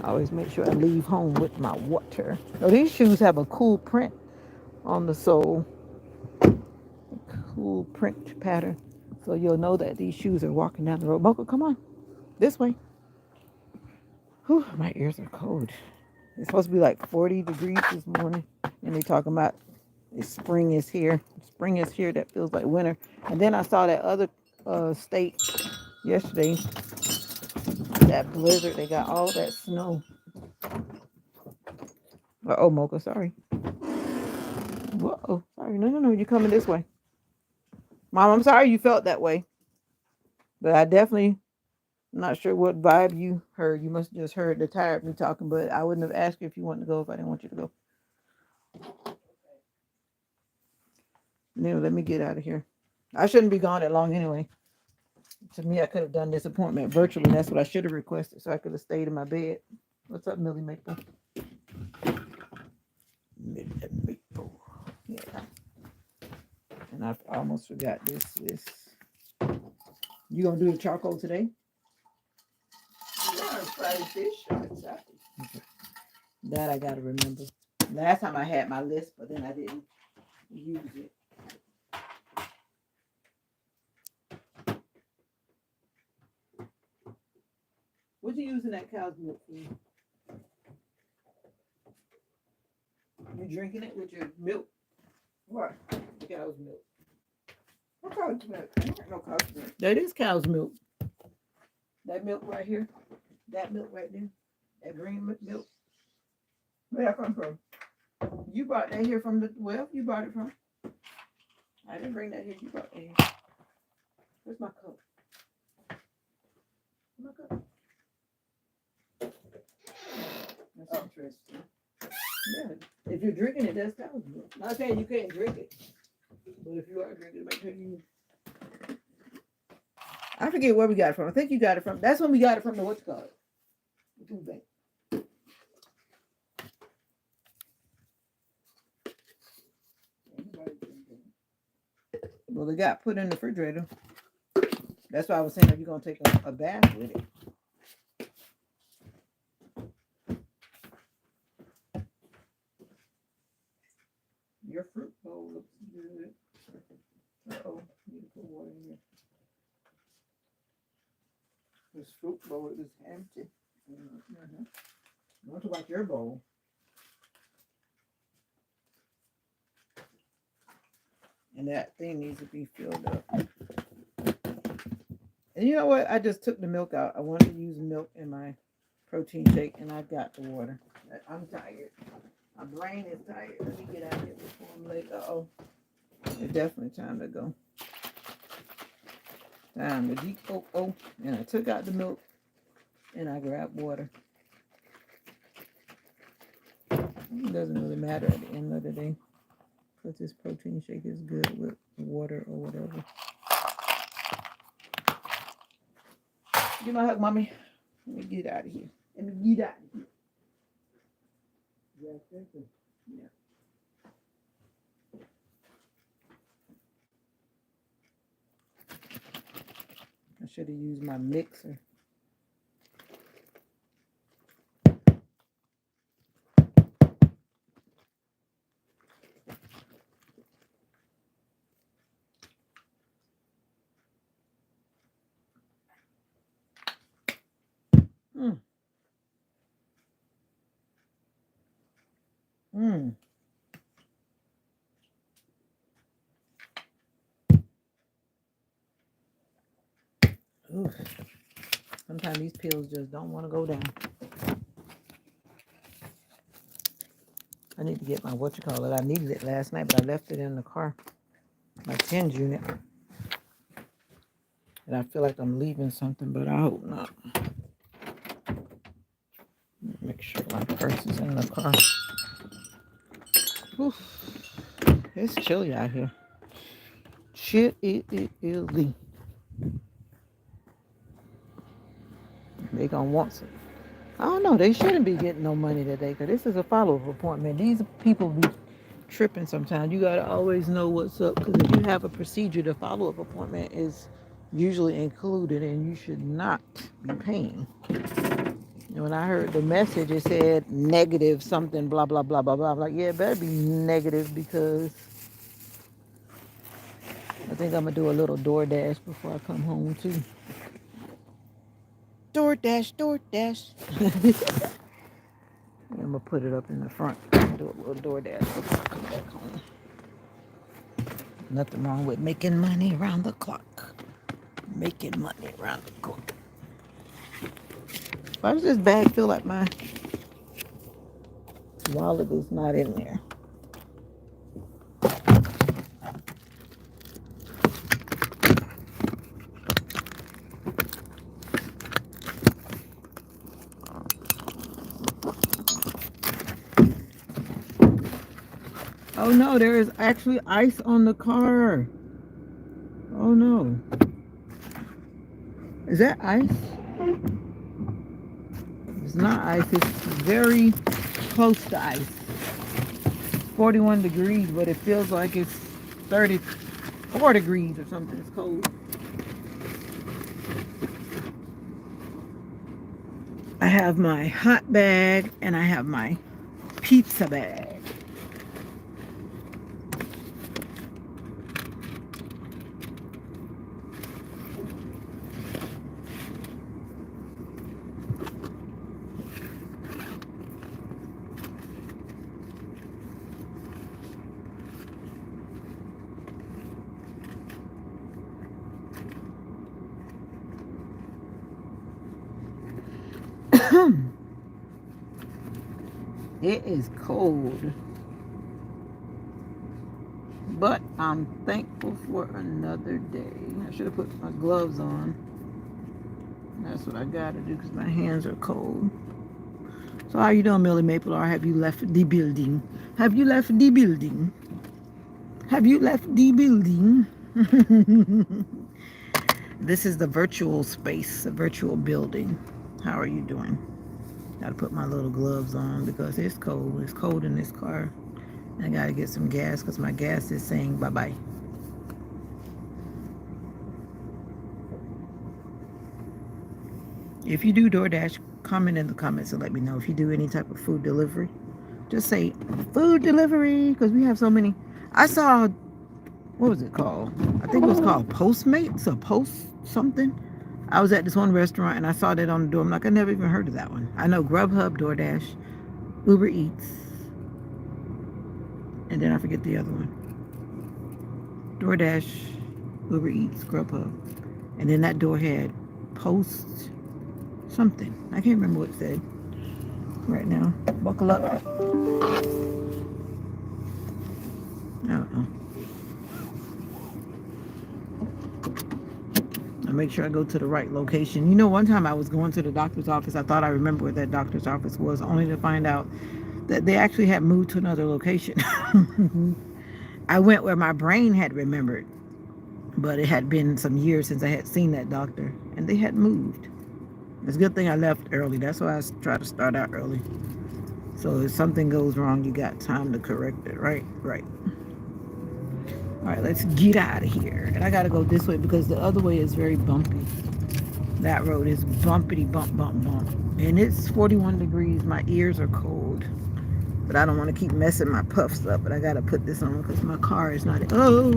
I always make sure I leave home with my water. Oh, these shoes have a cool print on the sole. Cool print pattern. So you'll know that these shoes are walking down the road. Mocha, come on. This way. Whew, my ears are cold. It's supposed to be like 40 degrees this morning. And they talking about spring is here. Spring is here. That feels like winter. And then I saw that other state yesterday. That blizzard. They got all that snow. Uh-oh, Mocha, sorry. Whoa, sorry. No, no, no. You're coming this way. Mom, I'm sorry you felt that way. But I definitely not sure what vibe you heard. You must have just heard the tired me talking, but I wouldn't have asked you if you wanted to go if I didn't want you to go. Now, let me get out of here. I shouldn't be gone that long anyway. To me, I could have done this appointment virtually. That's what I should have requested, so I could have stayed in my bed. What's up, Millie Maple? Millie Maple. Yeah. And I almost forgot this. You gonna do the charcoal today? I'm gonna fry the fish on Saturday. Okay. That I gotta remember. Last time I had my list, but then I didn't use it. What you using that cow's milk for? You drinking it with your milk? What? Cow's milk. What cow's milk? I don't have no cow's milk. That is cow's milk. That milk right here. That milk right there. That green milk. Where that come from? You brought that here from you brought it from. I didn't bring that here. You brought that here. Where's my cup? My cup. That's interesting. Yeah. If you're drinking it, that's cow's milk. Not saying you can't drink it. But if you are drinking it, make sure you. I forget where we got it from. I think you got it from. That's when we got it from the what's it called? The food bank. Well, it got put in the refrigerator. That's why I was saying, are you gonna take a bath with it? Your fruit bowl looks good. Uh-oh, need to put water in here. This fruit bowl is empty. What about your bowl? And that thing needs to be filled up. And you know what? I just took the milk out. I wanted to use milk in my protein shake, and I got the water. I'm tired. My brain is tired. Let me get out of here before I'm late. Uh-oh. It's definitely time to go. Time to de-oh-oh. And I took out the milk, and I grabbed water. It doesn't really matter at the end of the day. Because this protein shake is good with water or whatever. Give me a hug, mommy. Let me get out of here. Let me get out of here. Yeah. I should have used my mixer. Mm. Oof. Sometimes these pills just don't want to go down. I need to get my what you call it. I needed it last night, but I left it in the car, my tens unit, and I feel like I'm leaving something, but I hope not. Make sure my purse is in the car. Oof. It's chilly out here. Chilly. They gonna want some. I don't know. They shouldn't be getting no money today because this is a follow-up appointment. These people be tripping sometimes. You gotta always know what's up because if you have a procedure, the follow-up appointment is usually included, and you should not be paying. And when I heard the message, it said negative something, blah blah blah blah blah. I'm like, yeah, it better be negative because I think I'm gonna do a little DoorDash before I come home too. DoorDash, DoorDash. I'm gonna put it up in the front. Do a little DoorDash before I come back home. Nothing wrong with making money around the clock. Making money around the clock. Why does this bag feel like my wallet is not in there? Oh no, there is actually ice on the car. Oh no. Is that ice? It's not ice. It's very close to ice. 41 degrees, but it feels like it's 34 degrees or something. It's cold. I have my hot bag and I have my pizza bag. It is cold, but I'm thankful for another day. I should have put my gloves on. That's what I gotta do because my hands are cold. So how you doing, Millie Maple? Or have you left the building? Have you left the building? Have you left the building? This is the virtual space, the virtual building. How are you doing? Gotta put my little gloves on because it's cold. It's cold in this car. I gotta get some gas because my gas is saying bye-bye. If you do DoorDash, comment in the comments and let me know. If you do any type of food delivery, just say food delivery because we have so many. I saw, what was it called? I think it was called Postmates or Post something. I was at this one restaurant and I saw that on the door. I'm like, I never even heard of that one. I know Grubhub, DoorDash, Uber Eats, and then I forget the other one. DoorDash, Uber Eats, Grubhub. And then that door had Post something. I can't remember what it said right now. Buckle up. I don't know. I make sure I go to the right location. You know, one time I was going to the doctor's office. I thought I remembered where that doctor's office was, only to find out that they actually had moved to another location. I went where my brain had remembered, but it had been some years since I had seen that doctor, and they had moved. It's a good thing I left early. That's why I try to start out early. So if something goes wrong, you got time to correct it, right? Right. All right, let's get out of here. And I got to go this way because the other way is very bumpy. That road is bumpity bump, bump, bump. And it's 41 degrees. My ears are cold. But I don't want to keep messing my puffs up. But I got to put this on because my car is not... Oh!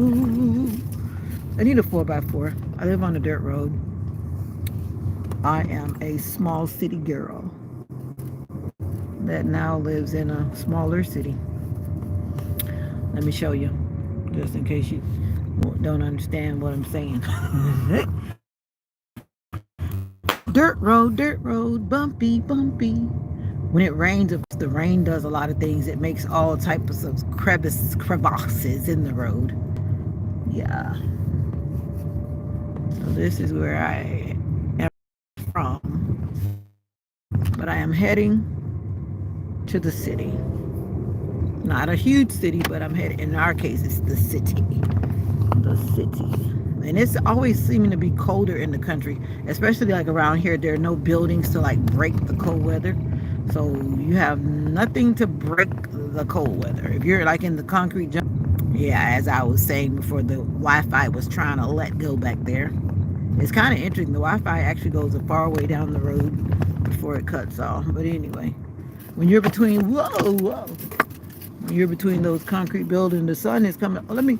I need a 4x4. I live on a dirt road. I am a small city girl. that now lives in a smaller city. Let me show you, just in case you don't understand what I'm saying. Dirt road, bumpy, bumpy. When it rains, the rain does a lot of things. It makes all types of crevasses in the road. Yeah. So this is where I am from. But I am heading to the city. Not a huge city, but I'm heading, in our case, it's the city. The city. And it's always seeming to be colder in the country, especially like around here. There are no buildings to like break the cold weather. So you have nothing to break the cold weather. If you're like in the concrete jungle, yeah, as I was saying before, the Wi-Fi was trying to let go back there. It's kind of interesting. The Wi-Fi actually goes a far way down the road before it cuts off. But anyway, when you're between, whoa, when you're between those concrete buildings, the sun is coming. Oh, let me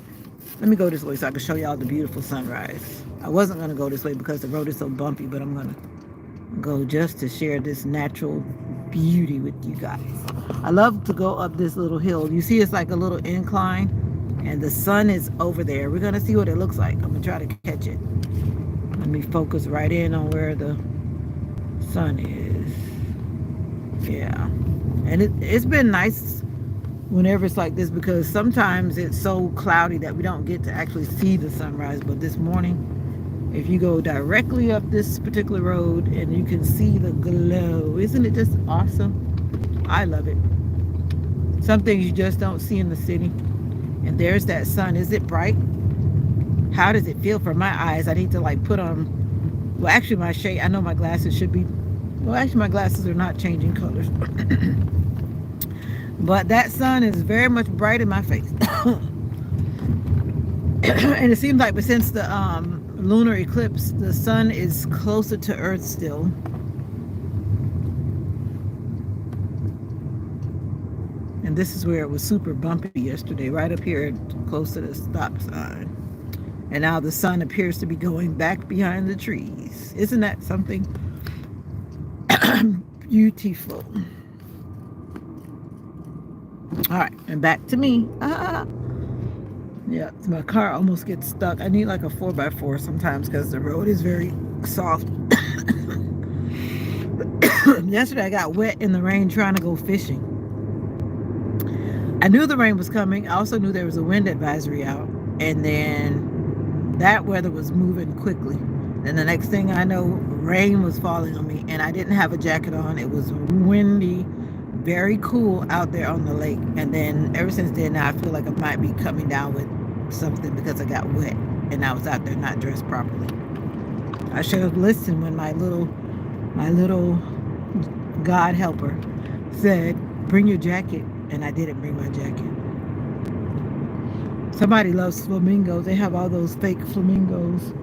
go this way so I can show y'all the beautiful sunrise. I wasn't gonna go this way because the road is so bumpy, but I'm gonna go just to share this natural beauty with you guys. I love to go up this little hill. You see, it's like a little incline, and the sun is over there. We're gonna see what it looks like. I'm gonna try to catch it. Let me focus right in on where the sun is. Yeah, and it's been nice whenever it's like this because sometimes it's so cloudy that we don't get to actually see the sunrise. But this morning, if you go directly up this particular road and you can see the glow, isn't it just awesome? I love it. Some things you just don't see in the city. And there's that sun. Is it bright? How does it feel for my eyes? I need to like put on, well, actually my shade, I know my glasses should be, well, actually my glasses are not changing colors. But that sun is very much bright in my face. And it seems like, but since the lunar eclipse, the sun is closer to Earth still. And this is where it was super bumpy yesterday, right up here close to the stop sign. And now the sun appears to be going back behind the trees. Isn't that something? Beautiful. All right, and back to me. Yeah, my car almost gets stuck. I need like a 4x4 sometimes because the road is very soft. Yesterday I got wet in the rain trying to go fishing. I knew the rain was coming. I also knew there was a wind advisory out. And then that weather was moving quickly. And the next thing I know, rain was falling on me and I didn't have a jacket on. It was windy, very cool out there on the lake. And then ever since then, now I feel like I might be coming down with something because I got wet and I was out there not dressed properly. I should have listened when my little God helper said, bring your jacket. And I didn't bring my jacket. Somebody loves flamingos. They have all those fake flamingos.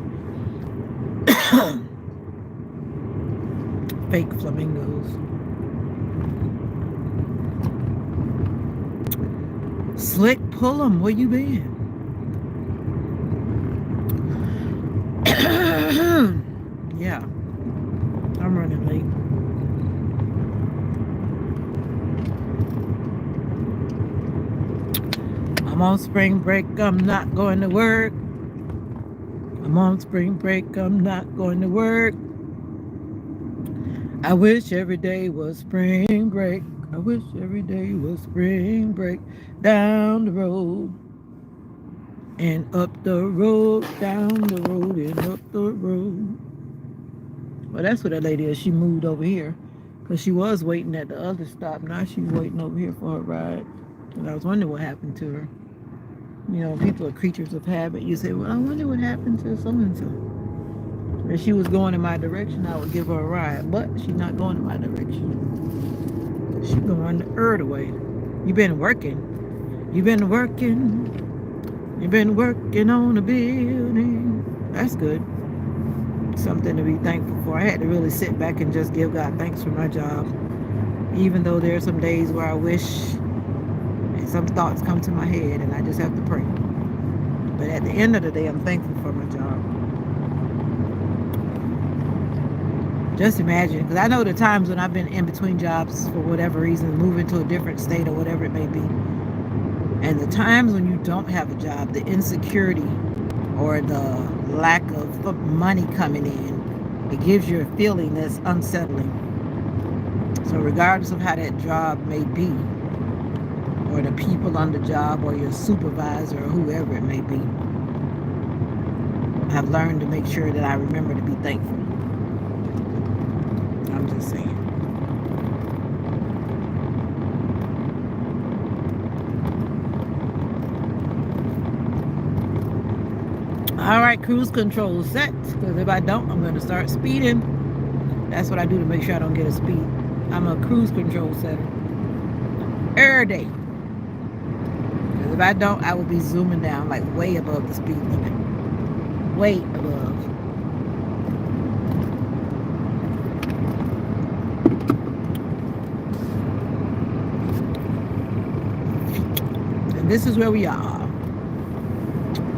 Fake flamingos. Slick, pull 'em. Where you been? Yeah, I'm running late. I'm on spring break, I'm not going to work. I'm on spring break, I'm not going to work. I wish every day was spring break. I wish every day was spring break. Down the road and up the road, down the road and up the road. Well, that's what that lady is. She moved over here because she was waiting at the other stop. Now she's waiting over here for her ride. And I was wondering what happened to her. You know, people are creatures of habit. You say, well, I wonder what happened to so-and-so. If she was going in my direction, I would give her a ride. But she's not going in my direction. She's going the other way. You've been working. You've been working. You've been working on a building. That's good. Something to be thankful for. I had to really sit back and just give God thanks for my job. Even though there are some days where I wish and some thoughts come to my head and I just have to pray. But at the end of the day, I'm thankful for my job. Just imagine, because I know the times when I've been in between jobs for whatever reason, moving to a different state or whatever it may be, and the times when you don't have a job, the insecurity or the lack of money coming in, it gives you a feeling that's unsettling. So regardless of how that job may be, or the people on the job, or your supervisor, or whoever it may be, I've learned to make sure that I remember to be thankful. I'm just saying. All right, cruise control set. Because if I don't, I'm going to start speeding. That's what I do to make sure I don't get a speed. I'm a cruise control setter every day. Because if I don't, I will be zooming down like way above the speed limit. Way above. And this is where we are.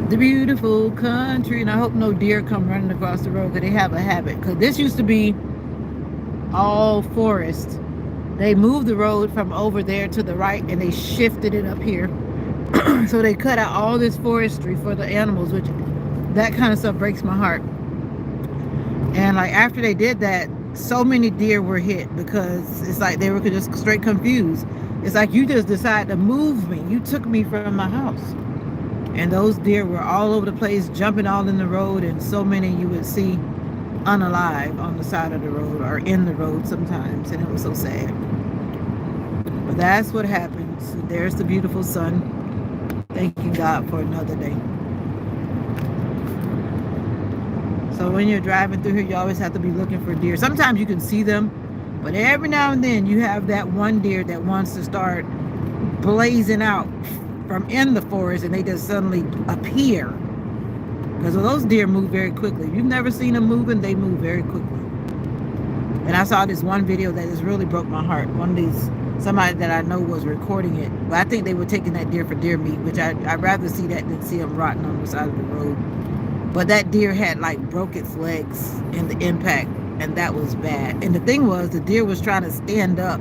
The beautiful country. And I hope no deer come running across the road, because they have a habit. Because this used to be all forest. They moved the road from over there to the right and they shifted it up here. So they cut out all this forestry for the animals, which that kind of stuff breaks my heart. And like after they did that, so many deer were hit, because it's like they were just straight confused. It's like, you just decided to move me. You took me from my house. And those deer were all over the place, jumping all in the road, and so many you would see unalive on the side of the road or in the road sometimes, and it was so sad. But that's what happens. There's the beautiful sun. Thanking God for another day. So when you're driving through here, you always have to be looking for deer. Sometimes you can see them, but every now and then you have that one deer that wants to start blazing out from in the forest, and they just suddenly appear. Because those deer move very quickly. If you've never seen them moving, they move very quickly. And I saw this one video that just really broke my heart. Somebody that I know was recording it. But I think they were taking that deer for deer meat, which I'd rather see that than see them rotting on the side of the road. But that deer had like broke its legs in the impact, and that was bad. And the thing was, the deer was trying to stand up,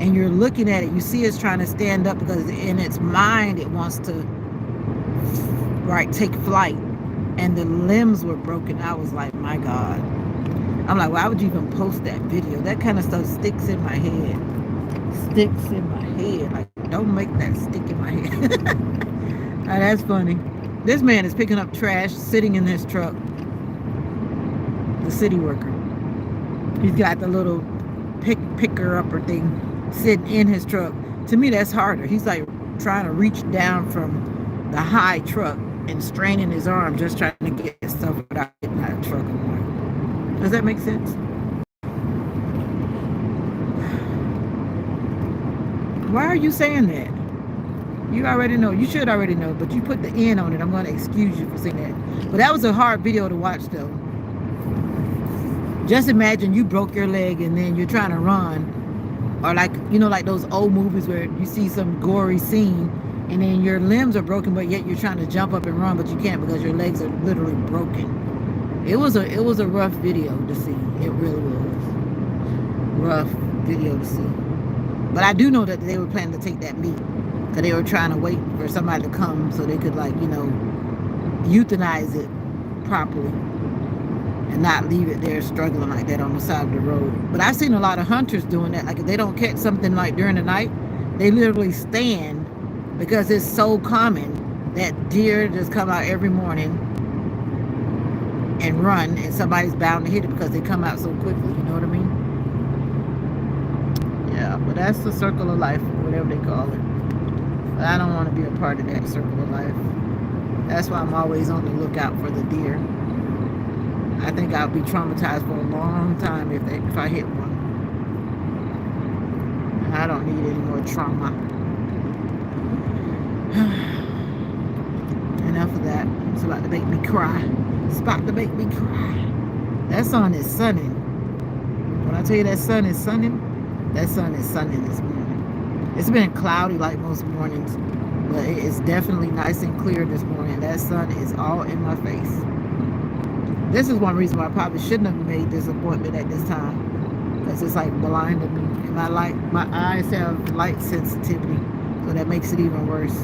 and you're looking at it, you see it's trying to stand up because in its mind it wants to take flight, and the limbs were broken. I was like, my God. I'm like, why would you even post that video? That kind of stuff sticks in my head. Sticks in my head. Like, don't make that stick in my head. Oh, that's funny. This man is picking up trash, sitting in his truck. The city worker. He's got the little picker-upper thing sitting in his truck. To me, that's harder. He's like trying to reach down from the high truck and straining his arm, just trying to get stuff without getting out of the truck. Does that make sense? Why are you saying that? You already know. You should already know, but you put the N on it. I'm going to excuse you for saying that. But that was a hard video to watch, though. Just imagine you broke your leg and then you're trying to run. Or like, like those old movies where you see some gory scene and then your limbs are broken, but yet you're trying to jump up and run, but you can't because your legs are literally broken. It was a rough video to see. It really was. Rough video to see. But I do know that they were planning to take that meat, because they were trying to wait for somebody to come so they could euthanize it properly and not leave it there struggling like that on the side of the road. But I've seen a lot of hunters doing that. Like if they don't catch something like during the night, they literally stand, because it's so common that deer just come out every morning and run, and somebody's bound to hit it because they come out so quickly. You know what I mean? Yeah, but that's the circle of life, whatever they call it. But I don't want to be a part of that circle of life. That's why I'm always on the lookout for the deer. I think I'll be traumatized for a long time if I hit one. I don't need any more trauma. Enough of that. It's about to make me cry. It's about to make me cry. That sun is sunning. When I tell you that sun is sunning, that sun is sunning this morning. It's been cloudy like most mornings, but it's definitely nice and clear this morning. That sun is all in my face. This is one reason why I probably shouldn't have made this appointment at this time, because it's like blinding me. And my eyes have light sensitivity, so that makes it even worse.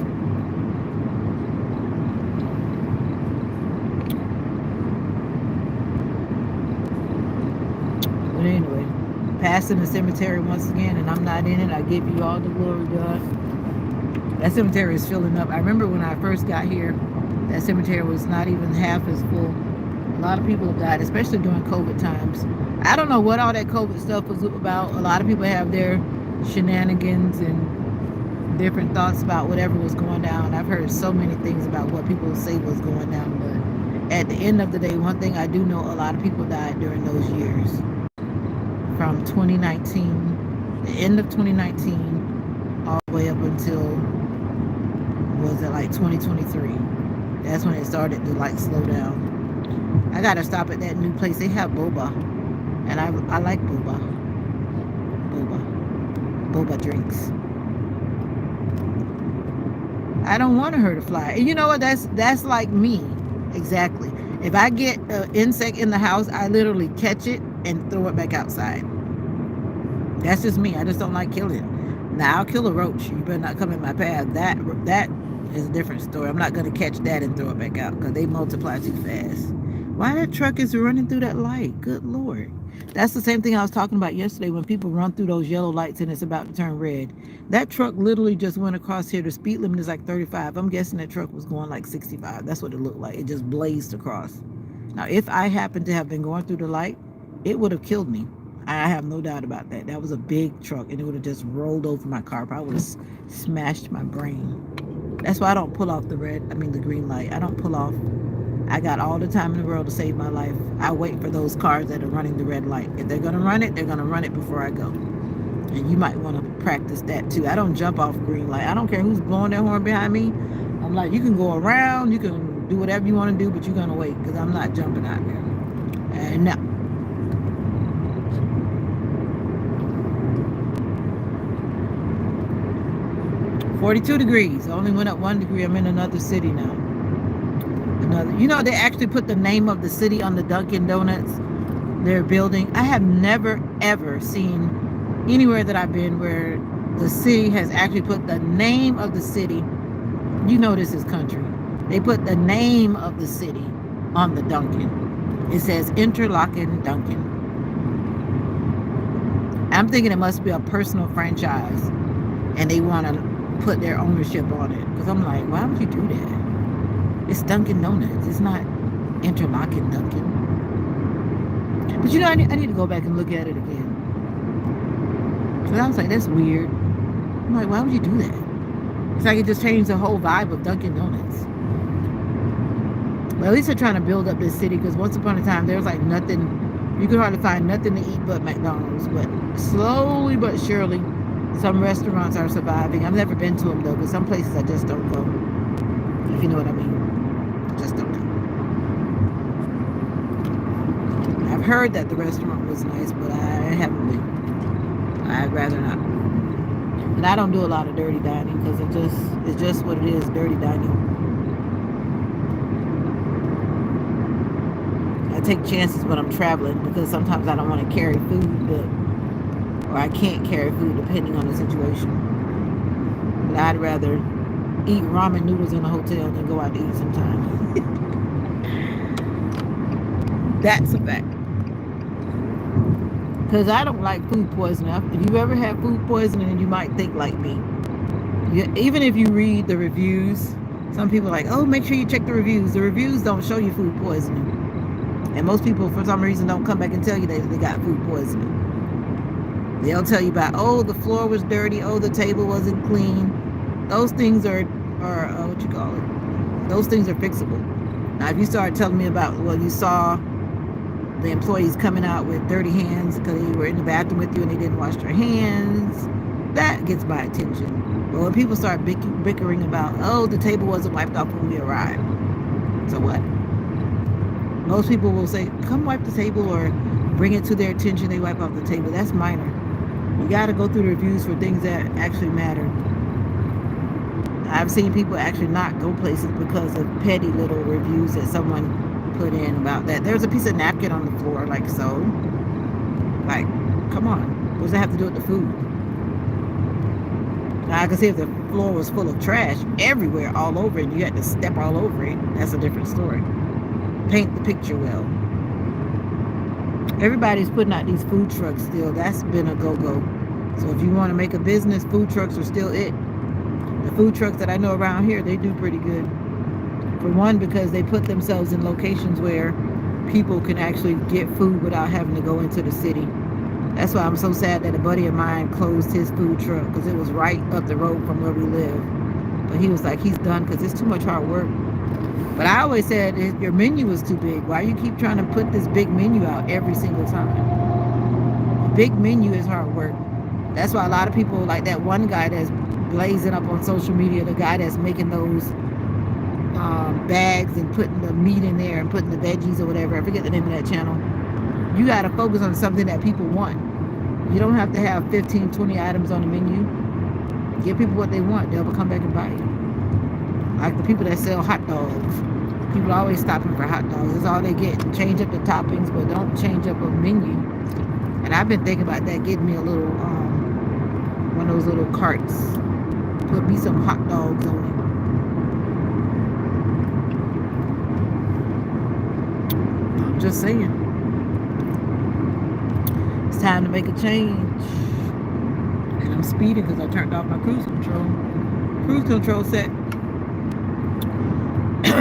But anyway, passing the cemetery once again, and I'm not in it. I give you all the glory, God. That cemetery is filling up. I remember when I first got here, that cemetery was not even half as full. A lot of people have died, especially during COVID times. I don't know what all that COVID stuff was about. A lot of people have their shenanigans and different thoughts about whatever was going down. I've heard so many things about what people say was going down, but at the end of the day, one thing I do know, a lot of people died during those years. From 2019, the end of 2019, all the way up until, was it like 2023? That's when it started to like slow down. I gotta stop at that new place. They have boba, and I like boba drinks. I don't want her to fly. And you know what? That's like me, exactly. If I get an insect in the house, I literally catch it and throw it back outside. That's just me. I just don't like killing it. Now I'll kill a roach. You better not come in my path. That is a different story. I'm not gonna catch that and throw it back out because they multiply too fast. Why that truck is running through that light? Good Lord. That's the same thing I was talking about yesterday when people run through those yellow lights and it's about to turn red. That truck literally just went across here. The speed limit is like 35. I'm guessing that truck was going like 65. That's what it looked like. It just blazed across. Now, if I happened to have been going through the light, it would have killed me. I have no doubt about that. That was a big truck and it would have just rolled over my car. I would have smashed my brain. That's why I don't pull off the green light. I don't pull off. I got all the time in the world to save my life. I wait for those cars that are running the red light. If they're going to run it, they're going to run it before I go. And you might want to practice that too. I don't jump off green light. I don't care who's blowing their horn behind me. I'm like, you can go around, you can do whatever you want to do, but you're going to wait because I'm not jumping out there. And now, 42 degrees. I only went up 1 degree. I'm in another city now. You know, they actually put the name of the city on the Dunkin' Donuts they're building. I have never, ever seen anywhere that I've been where the city has actually put the name of the city. You know this is country. They put the name of the city on the Dunkin'. It says Interlaken Dunkin'. I'm thinking it must be a personal franchise and they want to put their ownership on it. Because I'm like, why would you do that? It's Dunkin' Donuts. It's not Interlaken Dunkin'. But you know, I need to go back and look at it again. Because I was like, that's weird. I'm like, why would you do that? It's like it just changed the whole vibe of Dunkin' Donuts. But at least they're trying to build up this city because once upon a time, there was like nothing. You could hardly find nothing to eat but McDonald's. But slowly but surely, some restaurants are surviving. I've never been to them though, because some places I just don't go. If you know what I mean. Just don't go. I've heard that the restaurant was nice, but I haven't been. I'd rather not. And I don't do a lot of dirty dining because it's just what it is, dirty dining. I take chances when I'm traveling because sometimes I don't want to carry food, or I can't carry food depending on the situation. But I'd rather eat ramen noodles in a hotel than go out to eat sometimes. That's a fact. Because I don't like food poisoning. If you've ever had food poisoning, you might think like me. Even if you read the reviews, some people are like, oh, make sure you check the reviews. The reviews don't show you food poisoning. And most people, for some reason, don't come back and tell you that they got food poisoning. They'll tell you about, oh, the floor was dirty. Oh, the table wasn't clean. Those things are what you call it? Those things are fixable. Now, if you start telling me about, well, you saw the employees coming out with dirty hands because they were in the bathroom with you and they didn't wash their hands, that gets my attention. But when people start bickering about, oh, the table wasn't wiped off when we arrived, so what? Most people will say, come wipe the table or bring it to their attention, they wipe off the table. That's minor. You got to go through the reviews for things that actually matter. I've seen people actually not go places because of petty little reviews that someone put in about that. There's a piece of napkin on the floor, like so. Like, come on. What does that have to do with the food? Now, I can see if the floor was full of trash everywhere, all over it, and you had to step all over it. That's a different story. Paint the picture well. Everybody's putting out these food trucks still. That's been a go-go. So if you want to make a business, food trucks are still it. The food trucks that I know around here, they do pretty good. For one, because they put themselves in locations where people can actually get food without having to go into the city. That's why I'm so sad that a buddy of mine closed his food truck, because it was right up the road from where we live. But he was like, he's done because it's too much hard work. But I always said, your menu is too big. Why you keep trying to put this big menu out every single time? The big menu is hard work. That's why a lot of people, like that one guy that's blazing up on social media, the guy that's making those bags and putting the meat in there and putting the veggies or whatever. I forget the name of that channel. You got to focus on something that people want. You don't have to have 15, 20 items on the menu. Give people what they want. They'll come back and buy it. Like the people that sell hot dogs. People are always stopping for hot dogs. That's all they get. Change up the toppings, but don't change up a menu. And I've been thinking about that, getting me a little, one of those little carts. Put me some hot dogs on it. I'm just saying. It's time to make a change. And I'm speeding because I turned off my cruise control. Cruise control set.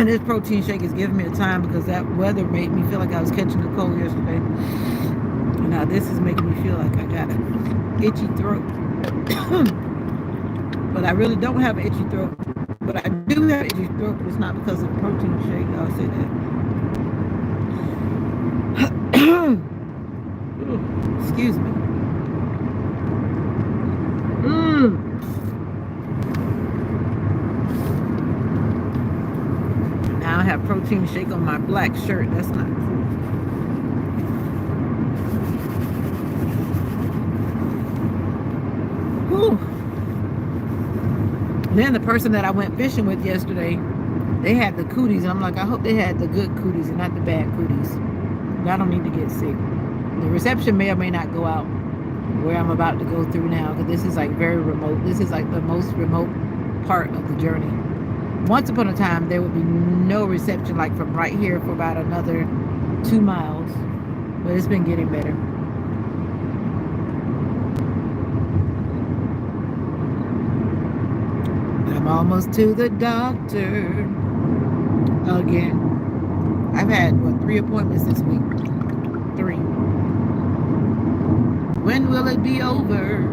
This protein shake is giving me a time because that weather made me feel like I was catching a cold yesterday. And now this is making me feel like I got an itchy throat. But I really don't have an itchy throat. But I do have an itchy throat, but it's not because of the protein shake. I'll say that. Excuse me. Now I have protein shake on my black shirt. That's not cool. Whew. Then the person that I went fishing with yesterday, they had the cooties, and I'm like, I hope they had the good cooties and not the bad cooties. I don't need to get sick. The reception may or may not go out where I'm about to go through now, because this is like very remote. This is like the most remote part of the journey. Once upon a time, there would be no reception like from right here for about another 2 miles, but it's been getting better. I'm almost to the doctor again. I've had, 3 appointments this week? 3. When will it be over?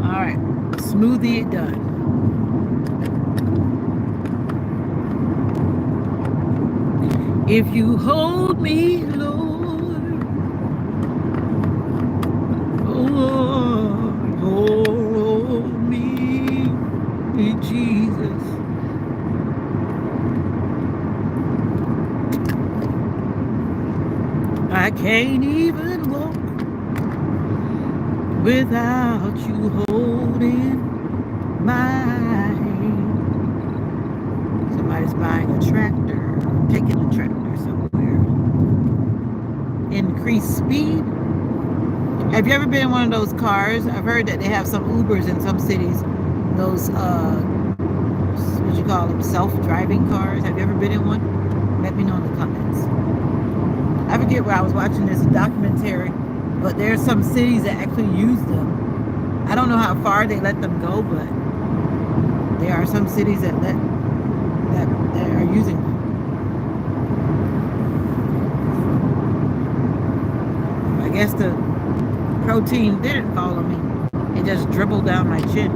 All right, smoothie it done. If you hold me, Lord, hold me, Jesus. I can't even walk without you holding my hand. Somebody's buying a tractor, taking a tractor somewhere. Increase speed. Have you ever been in one of those cars? I've heard that they have some Ubers in some cities. Those, what you call them, self-driving cars. Have you ever been in one? Let me know in the comments. I forget where I was watching this documentary, but there's some cities that actually use them. I don't know how far they let them go, but there are some cities that are using them. I guess the protein didn't follow me. It just dribbled down my chin.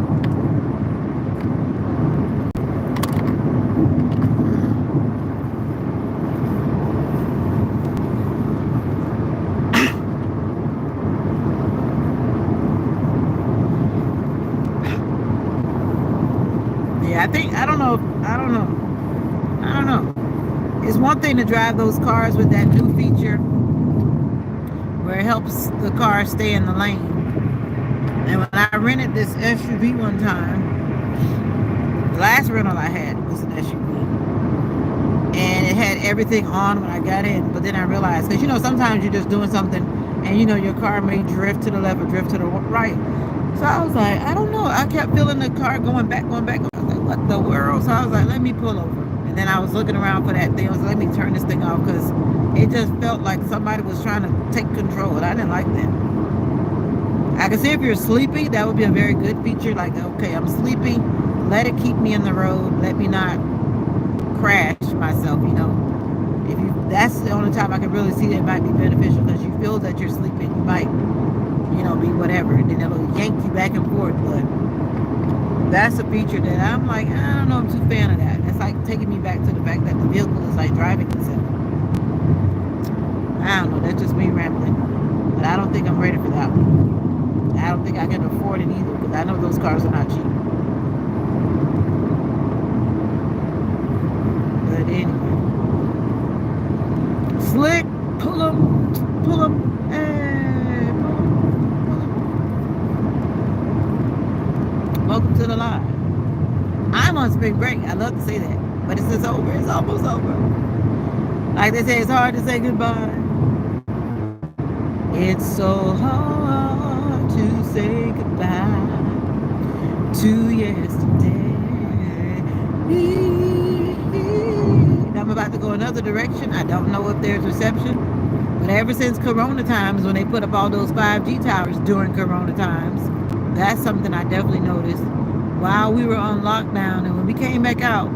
I don't know. It's one thing to drive those cars with that new feature where it helps the car stay in the lane. And when I rented this SUV one time, last rental I had was an SUV, and it had everything on when I got in. But then I realized, because sometimes you're just doing something, and your car may drift to the left or drift to the right. So I was like, I don't know. I kept feeling the car going back, going back. I was like, what the world? So I was like, let me pull over. And then I was looking around for that thing. I was like, let me turn this thing off because it just felt like somebody was trying to take control. And I didn't like that. I can see if you're sleepy, that would be a very good feature. Like, okay, I'm sleepy. Let it keep me in the road. Let me not crash myself. If that's the only time I can really see that it might be beneficial because you feel that you're sleeping. You might be whatever, and then it'll yank you back and forth. But that's a feature that I'm like, I don't know, I'm too fan of that. That's like taking me back to the fact that the vehicle is like driving itself. I don't know, that's just me rambling. But I don't think I'm ready for that one. I don't think I can afford it either because I know those cars are not cheap. But anyway, slick, pull them, hey, pull them. Welcome to the live. I'm on spring break. I love to say that, but it's over. It's almost over. Like they say, it's hard to say goodbye. It's so hard to say goodbye to yesterday. I'm about to go another direction. I don't know if there's reception, but ever since Corona times, when they put up all those 5G towers during Corona times, that's something I definitely noticed while we were on lockdown. And when we came back out,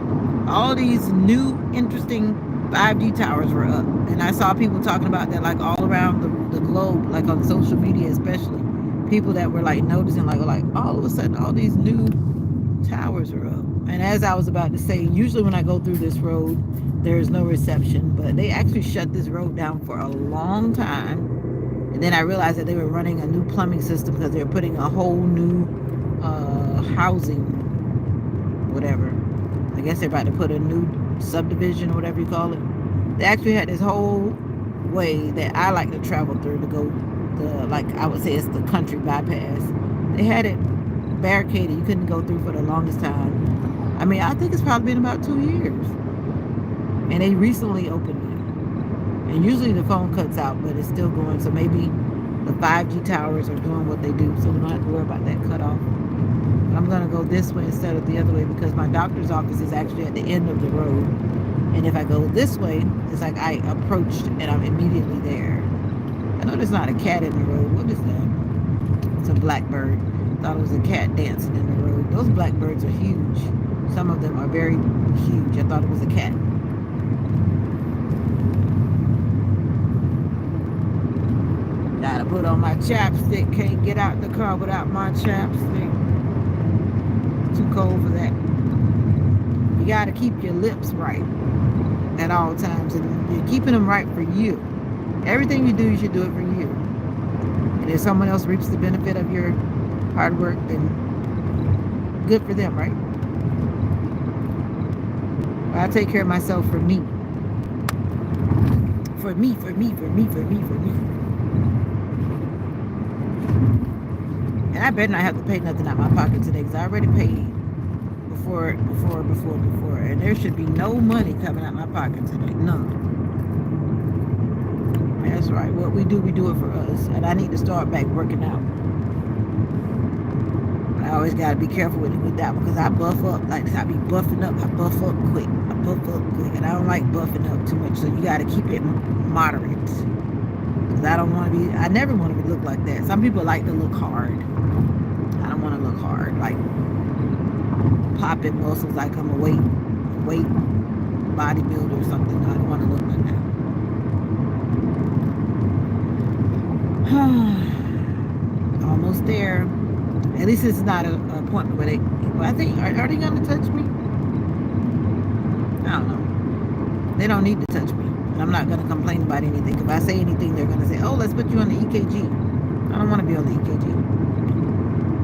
all these new interesting 5G towers were up. And I saw people talking about that like all around the globe, like on social media especially. People that were like noticing like all of a sudden all these new towers are up. And as I was about to say, usually when I go through this road, there's no reception, but they actually shut this road down for a long time. And then I realized that they were running a new plumbing system because they were putting a whole new housing, whatever. I guess they're about to put a new subdivision or whatever you call it. They actually had this whole way that I like to travel through to go, I would say it's the country bypass. They had it barricaded. You couldn't go through for the longest time. I mean, I think it's probably been about 2 years. And they recently opened it. And usually the phone cuts out, but it's still going. So maybe the 5G towers are doing what they do, so we don't have to worry about that cutoff. But I'm going to go this way instead of the other way because my doctor's office is actually at the end of the road. And if I go this way, it's like I approached and I'm immediately there. I know there's not a cat in the road. What is that? It's a blackbird. I thought it was a cat dancing in the road. Those blackbirds are huge. Some of them are very huge. I thought it was a cat. Gotta put on my chapstick. Can't get out the car without my chapstick. Too cold for that. You gotta keep your lips right at all times. And you're keeping them right for you. Everything you do, you should do it for you. And if someone else reaps the benefit of your hard work, then good for them, right? But I take care of myself for me. For me. And I better not have to pay nothing out of my pocket today because I already paid before. And there should be no money coming out of my pocket today. None. That's right. What we do it for us. And I need to start back working out. But I always got to be careful with that one because I buff up. Like I be buffing up. I buff up quick. And I don't like buffing up too much. So you got to keep it moderate. Because I don't want to be, I never want to look like that. Some people like to look hard. I don't want to look hard. Like popping muscles like I'm a weight bodybuilder or something. I don't want to look like that. Almost there. At least it's not an appointment where I think, are they going to touch me? I don't know. They don't need to touch me. And I'm not going to complain about anything. If I say anything, they're going to say, oh, let's put you on the EKG. I don't want to be on the EKG.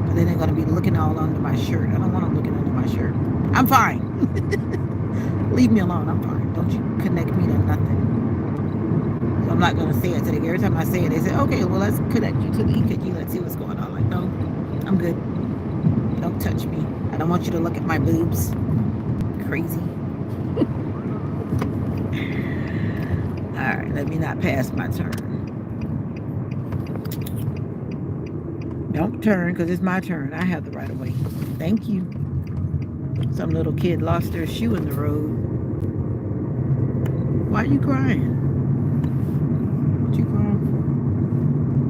But then they're going to be looking all under my shirt. I don't want them looking under my shirt. I'm fine. Leave me alone. I'm fine. Don't you connect me to nothing. So I'm not going to say it today. Every time I say it, they say, okay, well, let's connect you to the EKG. Let's see what's going on. Like, no, I'm good. Don't touch me. I don't want you to look at my boobs. crazy. All right, let me not pass my turn. Don't turn because it's my turn. I have the right of way. Thank you. Some little kid lost their shoe in the road. Why are you crying? What you crying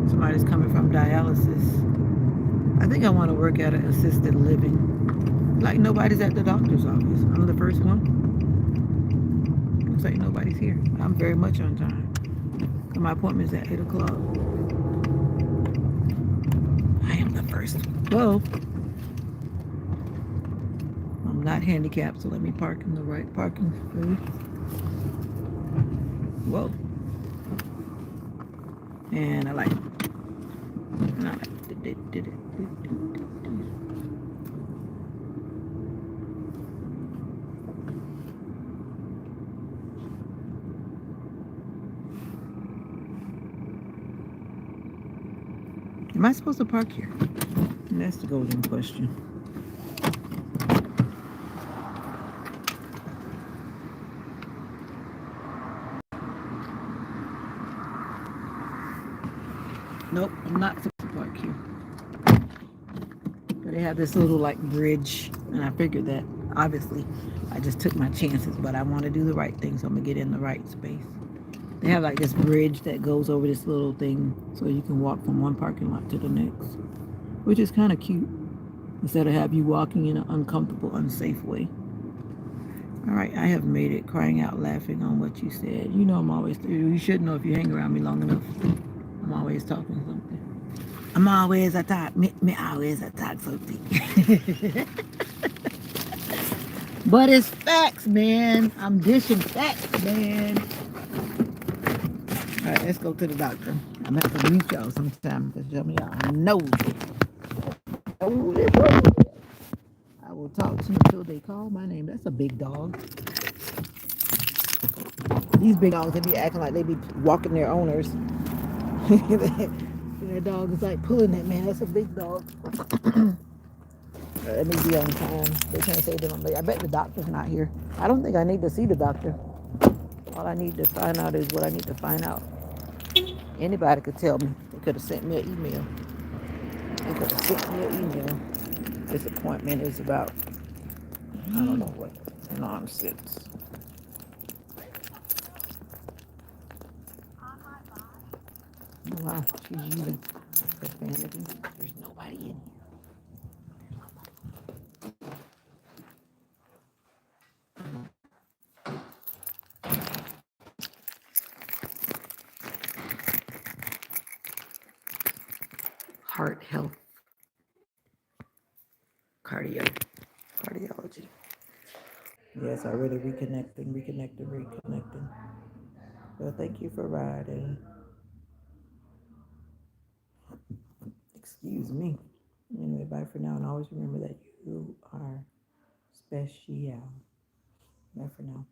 for? Somebody's coming from dialysis. I think I want to work at an assisted living. Like nobody's at the doctor's office. I'm the first one. Looks like nobody's here. I'm very much on time. My appointment is at 8 o'clock. I am the first. Whoa. I'm not handicapped, so let me park in the right parking space. Whoa. And I like it. And I like it. Am I supposed to park here? And that's the golden question. Nope, I'm not supposed to park here. But they have this little like bridge, and I figured that obviously I just took my chances, but I want to do the right thing, so I'm gonna get in the right space. They have like this bridge that goes over this little thing so you can walk from one parking lot to the next, which is kind of cute instead of have you walking in an uncomfortable, unsafe way. All right, I have made it crying out laughing on what you said. You know I'm always, you should know if you hang around me long enough. I'm always talking something. I'm always a talk, me always a talk something. But it's facts, man. I'm dishing facts, man. All right, let's go to the doctor. I'm gonna have to mute y'all sometime because some of y'all know it. I will talk to you until they call my name. That's a big dog. These big dogs, they be acting like they be walking their owners. Their dog is like pulling it, man. That's a big dog. Let me be on time. They can't say that I'm late. I bet the doctor's not here. I don't think I need to see the doctor. All I need to find out is what I need to find out. Anybody could tell me. They could have sent me an email. They could have sent me an email. This appointment is about, I don't know what nonsense. Oh, wow, she's using profanity. There's nobody in here. Heart health, cardio, cardiology. Yes, I really reconnecting. Well, thank you for riding. Excuse me. Anyway, bye for now, and always remember that you are special. Bye for now.